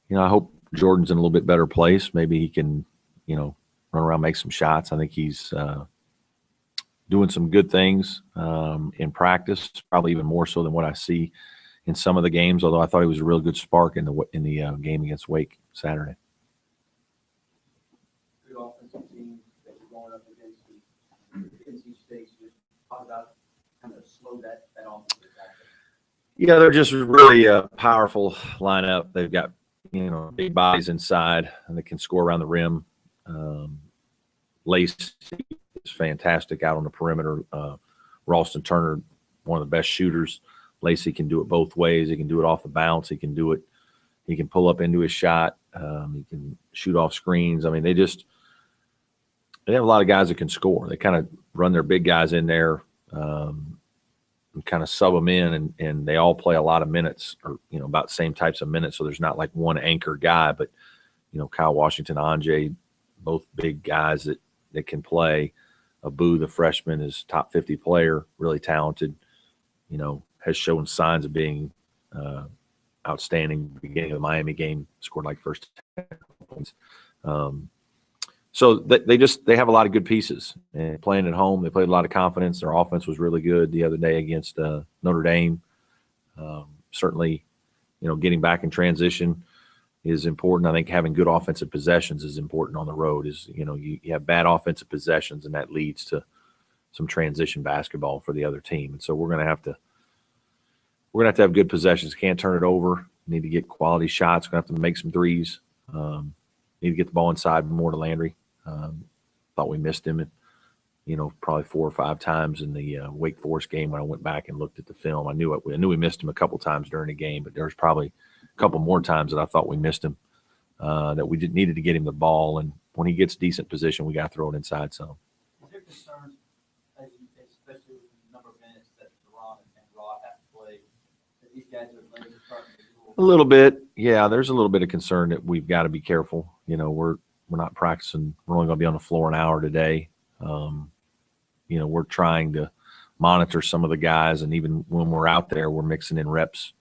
hope Jordan's in a little bit better place. Maybe he can run around, make some shots. I think he's doing some good things in practice, probably even more so than what I see in some of the games, although I thought he was a real good spark in the game against Wake Saturday. Good offensive team that you're going up against the NC State. Just talk about kind of slow that offensive attack. Yeah, they're just really a powerful lineup. They've got big bodies inside, and they can score around the rim. Lace is fantastic out on the perimeter. Ralston Turner, one of the best shooters. Lacey can do it both ways. He can do it off the bounce. He can do it. He can pull up into his shot. He can shoot off screens. I mean, they have a lot of guys that can score. They kind of run their big guys in there and kind of sub them in, and they all play a lot of minutes, or about the same types of minutes. So there's not like one anchor guy, but Kyle Washington, Anjay, both big guys that can play. Abu, the freshman, is top 50 player, really talented. Has shown signs of being outstanding. Beginning of the Miami game, scored like first 10 points. So they have a lot of good pieces, and playing at home, they played a lot of confidence. Their offense was really good the other day against Notre Dame. Certainly, getting back in transition is important. I think having good offensive possessions is important on the road. You have bad offensive possessions, and that leads to some transition basketball for the other team. And so we're going to have to have good possessions. Can't turn it over. Need to get quality shots. Going to have to make some threes. Need to get the ball inside more to Landry. Thought we missed him, probably 4 or 5 times in the Wake Forest game when I went back and looked at the film. I knew we missed him a couple times during the game, but there was probably a couple more times that I thought we missed him, that we needed to get him the ball. And when he gets decent position, we got to throw it inside some. Is there concerns, especially with the number of minutes that Deron and Rod have to play, that these guys are starting to do? A little bit, yeah. There's a little bit of concern that we've got to be careful. We're not practicing. We're only going to be on the floor an hour today. We're trying to monitor some of the guys, and even when we're out there, we're mixing in reps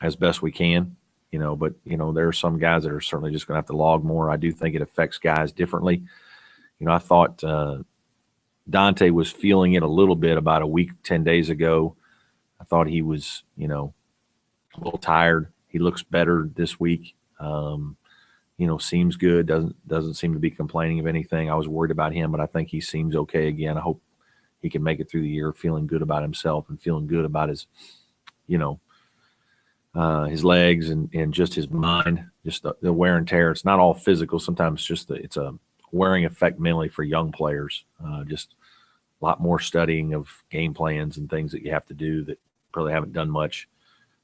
as best we can. But there are some guys that are certainly just going to have to log more. I do think it affects guys differently. I thought Dante was feeling it a little bit about a week, 10 days ago. I thought he was, a little tired. He looks better this week. Seems good. Doesn't seem to be complaining of anything. I was worried about him, but I think he seems okay again. I hope he can make it through the year feeling good about himself and feeling good about his, his legs and just his mind, just the wear and tear. It's not all physical. Sometimes it's a wearing effect mentally for young players. Just a lot more studying of game plans and things that you have to do that probably haven't done much.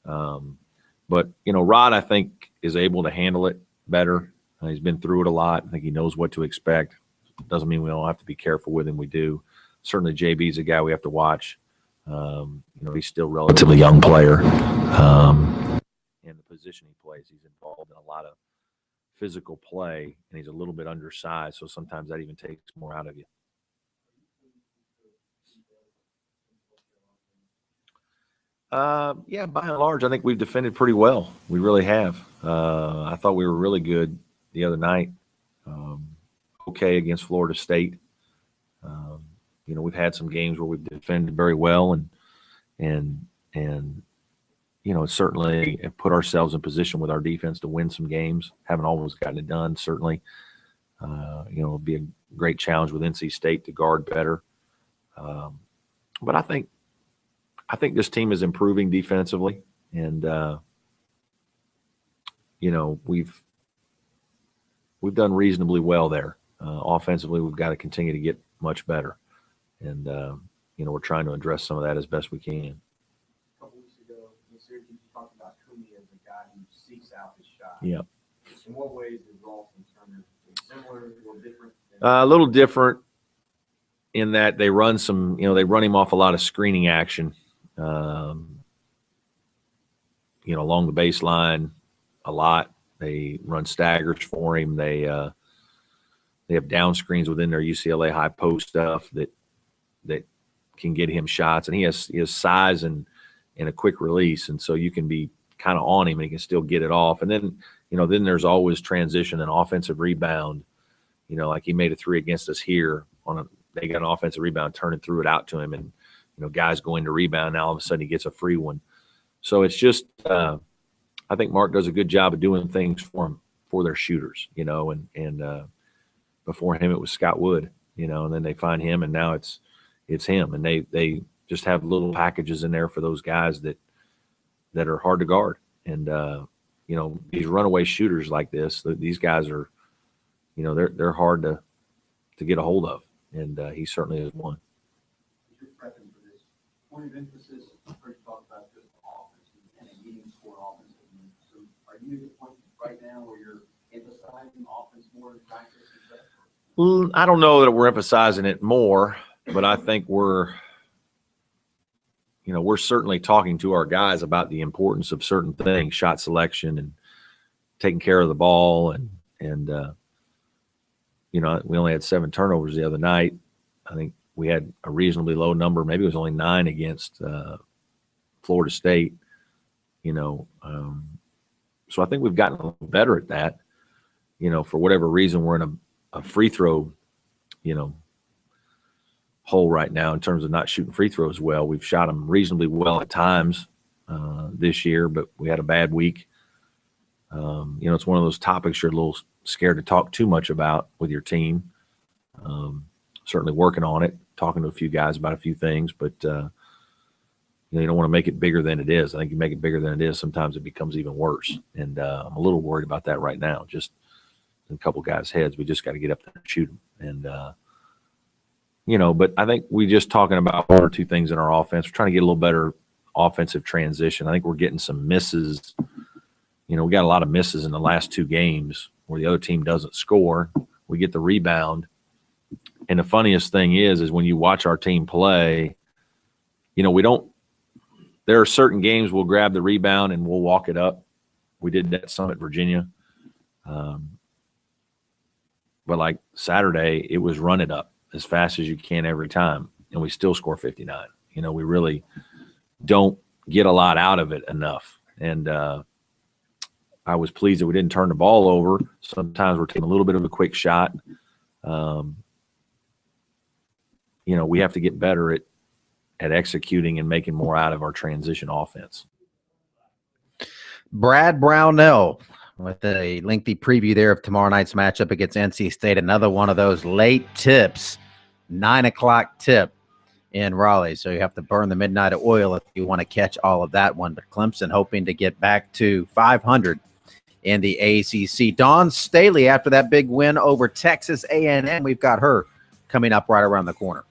But Rod, I think, is able to handle it better. He's been through it a lot. I think he knows what to expect. Doesn't mean we don't have to be careful with him. We do. Certainly JB's a guy we have to watch. He's still a relatively young player. And the position he plays, he's involved in a lot of physical play, and he's a little bit undersized, so sometimes that even takes more out of you. Yeah, by and large, I think we've defended pretty well. We really have. I thought we were really good the other night. Okay against Florida State. We've had some games where we've defended very well, and certainly have put ourselves in position with our defense to win some games. Haven't always gotten it done, certainly. It'll be a great challenge with NC State to guard better. But I think this team is improving defensively, and we've done reasonably well there. Offensively, we've got to continue to get much better, and we're trying to address some of that as best we can. A couple weeks ago, in series, you talked about Cooney as a guy who seeks out his shot. Yeah. In what ways is Ralston Turner similar or different? A little different in that they run they run him off a lot of screening action, along the baseline a lot. They run staggers for him. They have down screens within their UCLA high post stuff that can get him shots, and he has size and a quick release, and so you can be kind of on him and he can still get it off. And then then there's always transition and offensive rebound. Like he made a three against us here they got an offensive rebound, turning threw it out to him, and guys going to rebound. Now all of a sudden he gets a free one. So it's just I think Mark does a good job of doing things for their shooters, and before him it was Scott Wood, and then they find him, and now it's him, and they just have little packages in there for those guys that are hard to guard. And these runaway shooters like this, these guys are, they're hard to get a hold of, and he certainly is one. You're prepping for this point of emphasis. First, talk about just offense and a meeting score offense. So, are you at the point right now where you're emphasizing offense more in practice? Well, I don't know that we're emphasizing it more, but I think we're certainly talking to our guys about the importance of certain things, shot selection and taking care of the ball. And we only had 7 turnovers the other night. I think we had a reasonably low number. Maybe it was only 9 against Florida State, so I think we've gotten a little better at that. For whatever reason, we're in a free throw, hole right now in terms of not shooting free throws well. We've shot them reasonably well at times this year, but we had a bad week. It's one of those topics you're a little scared to talk too much about with your team. Certainly working on it, talking to a few guys about a few things, but you don't want to make it bigger than it is. I think you make it bigger than it is, sometimes it becomes even worse. And I'm a little worried about that right now. Just in a couple guys' heads, we just got to get up there and shoot them. And but I think we just talking about 1 or 2 things in our offense. We're trying to get a little better offensive transition. I think we're getting some misses. We got a lot of misses in the last 2 games where the other team doesn't score. We get the rebound. And the funniest thing is when you watch our team play, there are certain games we'll grab the rebound and we'll walk it up. We did that some at Virginia. But like Saturday, it was run it up as fast as you can every time, and we still score 59. We really don't get a lot out of it enough. And I was pleased that we didn't turn the ball over. Sometimes we're taking a little bit of a quick shot. We have to get better at executing and making more out of our transition offense. Brad Brownell with a lengthy preview there of tomorrow night's matchup against NC State. Another one of those late tips, 9 o'clock tip in Raleigh. So you have to burn the midnight oil if you want to catch all of that one. But Clemson hoping to get back to 500 in the ACC. Dawn Staley after that big win over Texas A&M. We've got her coming up right around the corner.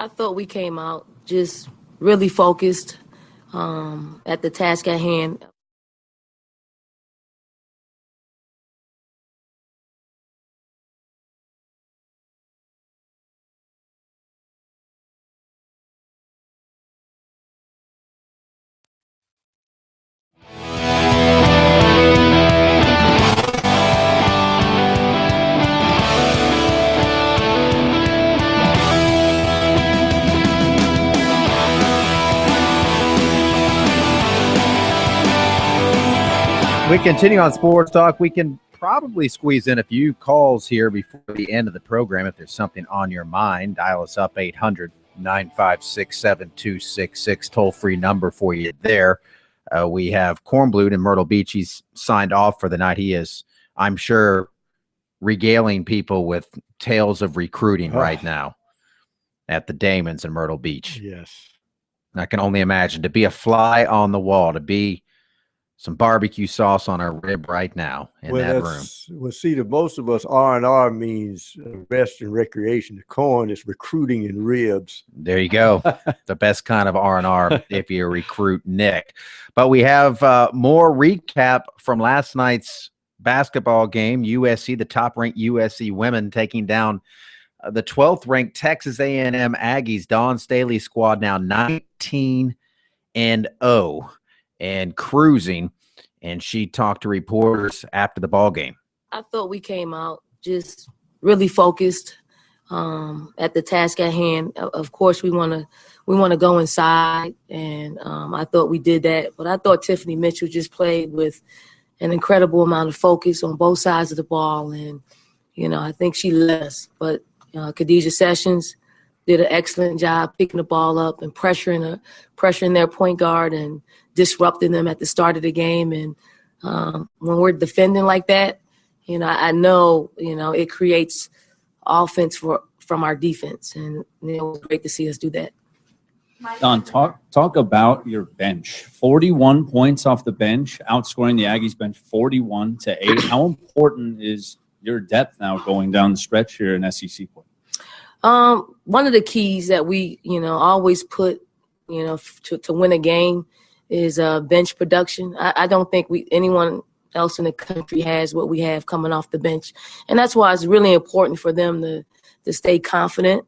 I thought we came out just really focused at the task at hand. We continue on Sports Talk. We can probably squeeze in a few calls here before the end of the program. If there's something on your mind, dial us up 800-956-7266, toll-free number for you there. We have Kornblut in Myrtle Beach. He's signed off for the night. He is, I'm sure, regaling people with tales of recruiting right now at the Damons in Myrtle Beach. Yes. I can only imagine to be a fly on the wall, to be some barbecue sauce on our rib right now in that room. Well, see, to most of us, R&R means rest and recreation. The corn is recruiting and ribs. There you go. The best kind of R&R if you recruit Nick. But we have more recap from last night's basketball game. USC, the top-ranked USC women, taking down the 12th-ranked Texas A&M Aggies. Dawn Staley's squad now 19-0. And cruising, and she talked to reporters after the ball game. I thought we came out just really focused at the task at hand. Of course, we want to go inside, and I thought we did that. But I thought Tiffany Mitchell just played with an incredible amount of focus on both sides of the ball, and I think she led us. But Khadijah Sessions did an excellent job picking the ball up and pressuring their point guard and disrupting them at the start of the game. And when we're defending like that, I know, it creates offense from our defense. And it was great to see us do that. Don, talk about your bench. 41 points off the bench, outscoring the Aggies bench 41-8. How important is your depth now going down the stretch here in SEC play? One of the keys that we, always put, to win a game is bench production. I don't think anyone else in the country has what we have coming off the bench. And that's why it's really important for them to stay confident,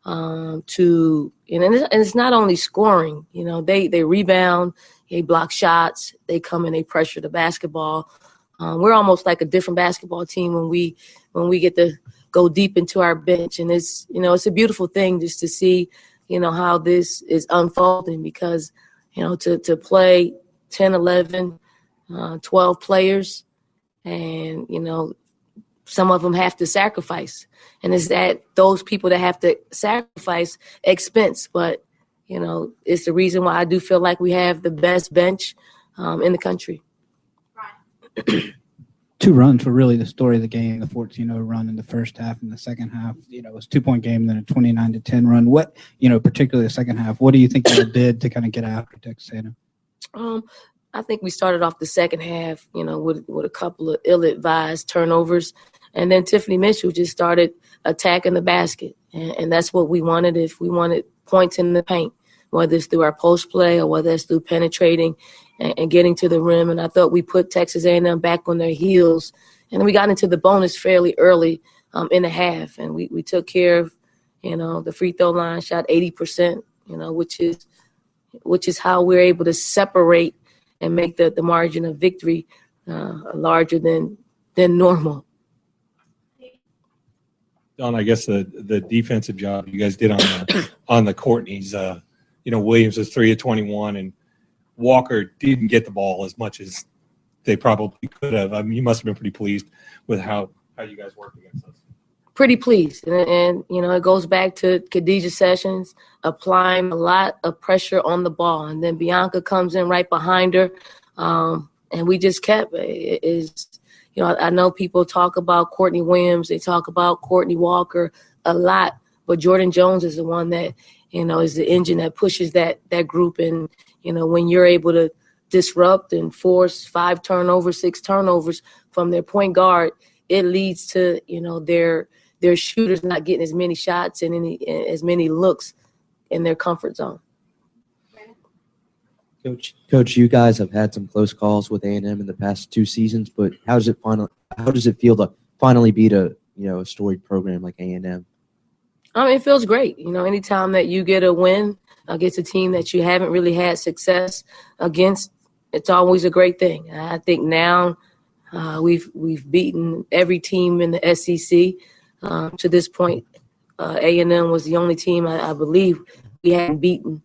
and it's not only scoring, they rebound, they block shots, they come and they pressure the basketball. We're almost like a different basketball team when we get to go deep into our bench. And it's, it's a beautiful thing just to see, how this is unfolding, because, to play 10, 11, 12 players and, some of them have to sacrifice. And it's that those people that have to sacrifice expense. But, it's the reason why I do feel like we have the best bench in the country. Two runs were really the story of the game, the 14-0 run in the first half and the second half. It was a 2-point game, then a 29-10 run. What, particularly the second half, what do you think you did to kind of get after Texas A&M? I think we started off the second half, with a couple of ill-advised turnovers. And then Tiffany Mitchell just started attacking the basket. And that's what we wanted. If we wanted points in the paint, whether it's through our post play or whether it's through penetrating and getting to the rim. And I thought we put Texas A&M back on their heels. And we got into the bonus fairly early in the half. And we took care of, the free throw line, shot 80%, which is how we're able to separate and make the margin of victory larger than normal. Don, I guess the defensive job you guys did on the Courtneys, Williams was 3 of 21, and Walker didn't get the ball as much as they probably could have. I mean, you must have been pretty pleased with how you guys worked against us. Pretty pleased. And it goes back to Khadijah Sessions applying a lot of pressure on the ball. And then Bianca comes in right behind her. And we just kept I know people talk about Courtney Williams. They talk about Courtney Walker a lot. But Jordan Jones is the one that, is the engine that pushes that group. And, when you're able to disrupt and force 5 turnovers, 6 turnovers from their point guard, it leads to, their shooters not getting as many shots and as many looks in their comfort zone. Coach, you guys have had some close calls with A&M in the past 2 seasons, but how does it feel to finally beat a storied program like A&M? It feels great. Anytime that you get a win against a team that you haven't really had success against, it's always a great thing. I think now we've beaten every team in the SEC to this point. A&M was the only team I believe we hadn't beaten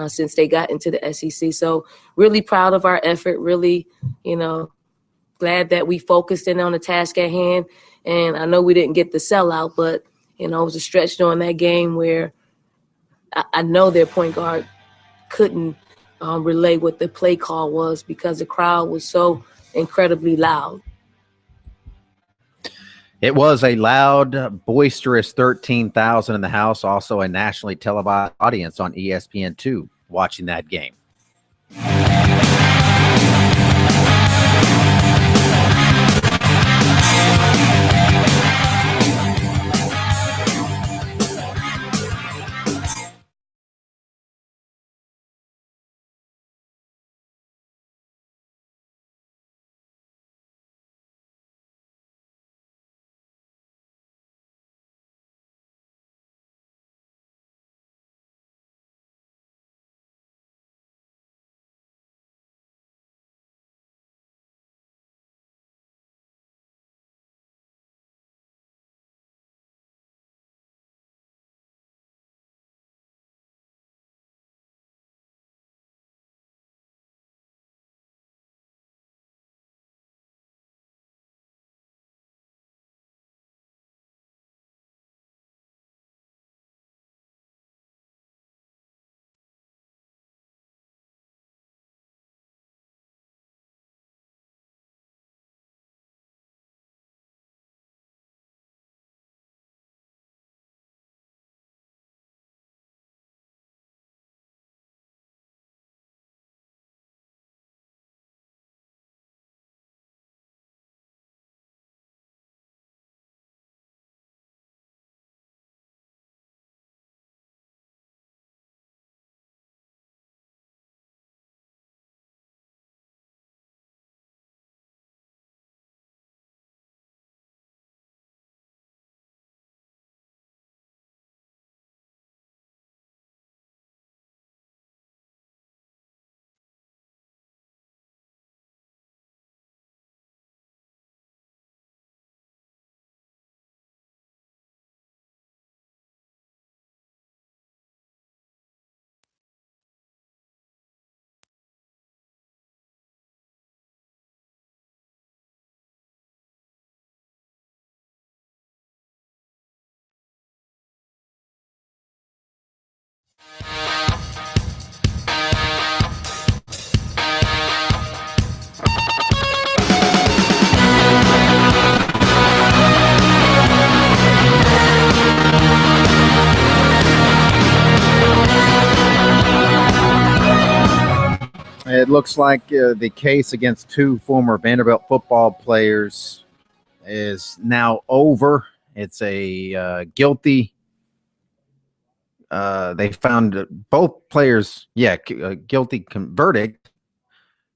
since they got into the SEC. So really proud of our effort. Really, glad that we focused in on the task at hand. And I know we didn't get the sellout, but it was a stretch during that game where I know their point guard couldn't relay what the play call was because the crowd was so incredibly loud. It was a loud, boisterous 13,000 in the house, also a nationally televised audience on ESPN2 watching that game. It looks like the case against 2 former Vanderbilt football players is now over. It's a guilty. They found both players, guilty verdict.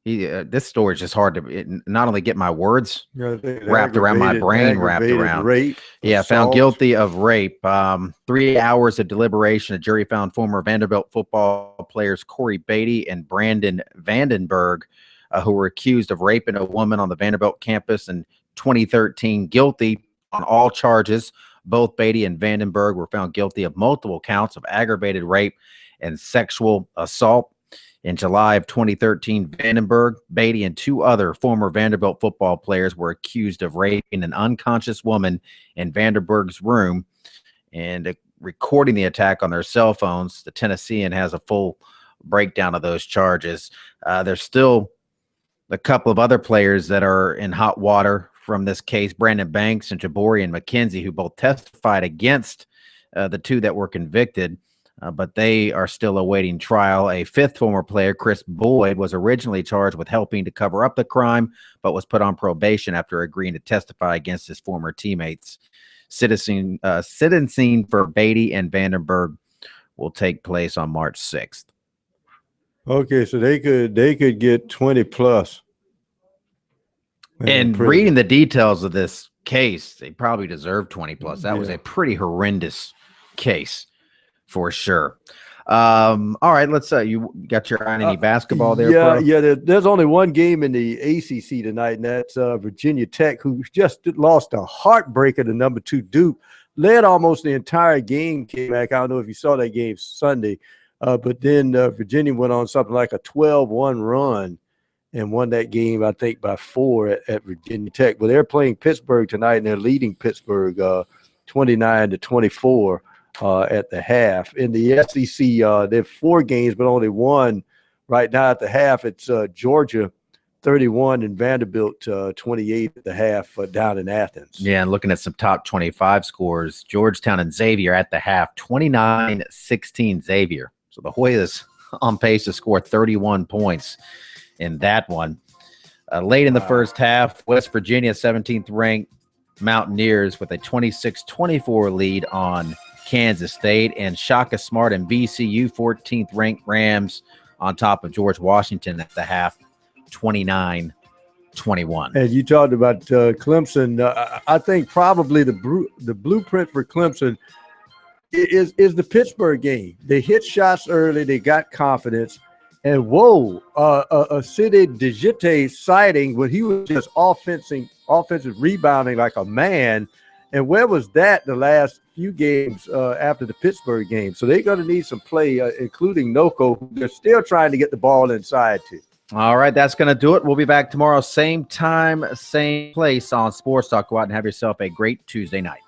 This story is just hard to not only get my words wrapped around my brain, wrapped around. Rape, found guilty of rape. 3 hours of deliberation. A jury found former Vanderbilt football players Corey Beatty and Brandon Vandenberg, who were accused of raping a woman on the Vanderbilt campus in 2013, guilty on all charges. Both Beatty and Vandenberg were found guilty of multiple counts of aggravated rape and sexual assault. In July of 2013, Vandenberg, Beatty, and 2 other former Vanderbilt football players were accused of raping an unconscious woman in Vandenberg's room and recording the attack on their cell phones. The Tennessean has a full breakdown of those charges. There's still a couple of other players that are in hot water from this case, Brandon Banks and Jaborian McKenzie, who both testified against the 2 that were convicted. But they are still awaiting trial. A 5th former player, Chris Boyd, was originally charged with helping to cover up the crime, but was put on probation after agreeing to testify against his former teammates. Sentencing for Beatty and Vandenberg will take place on March 6th. Okay, so they could get 20 plus. And reading the details of this case, they probably deserve 20 plus. That was Yeah. a pretty horrendous case for sure. All right, let's you got your eye on any basketball there, Yeah, Pro? yeah. There's only one game in the ACC tonight, and that's Virginia Tech, who just lost a heartbreaker to number 2 Duke. Led almost the entire game, came back. I don't know if you saw that game Sunday, but then Virginia went on something like a 12-1 run and won that game, I think, by 4 at Virginia Tech. But they're playing Pittsburgh tonight, and they're leading Pittsburgh 29-24 at the half. In the SEC, they have 4 games, but only one right now at the half. It's Georgia 31 and Vanderbilt 28 at the half down in Athens. Yeah, and looking at some top 25 scores, Georgetown and Xavier at the half, 29-16 Xavier. So the Hoyas on pace to score 31 points in that one. Late in the first half, West Virginia, 17th ranked Mountaineers with a 26-24 lead on Kansas State, and Shaka Smart and VCU, 14th ranked Rams on top of George Washington at the half, 29-21. And you talked about Clemson. I think probably the blueprint for Clemson is the Pittsburgh game. They hit shots early. They got confidence. And whoa, a City Digite sighting when he was just offensive rebounding like a man. And where was that the last few games after the Pittsburgh game? So they're going to need some play, including Noko, who they're still trying to get the ball inside to. All right, that's going to do it. We'll be back tomorrow, same time, same place on Sports Talk. Go out and have yourself a great Tuesday night.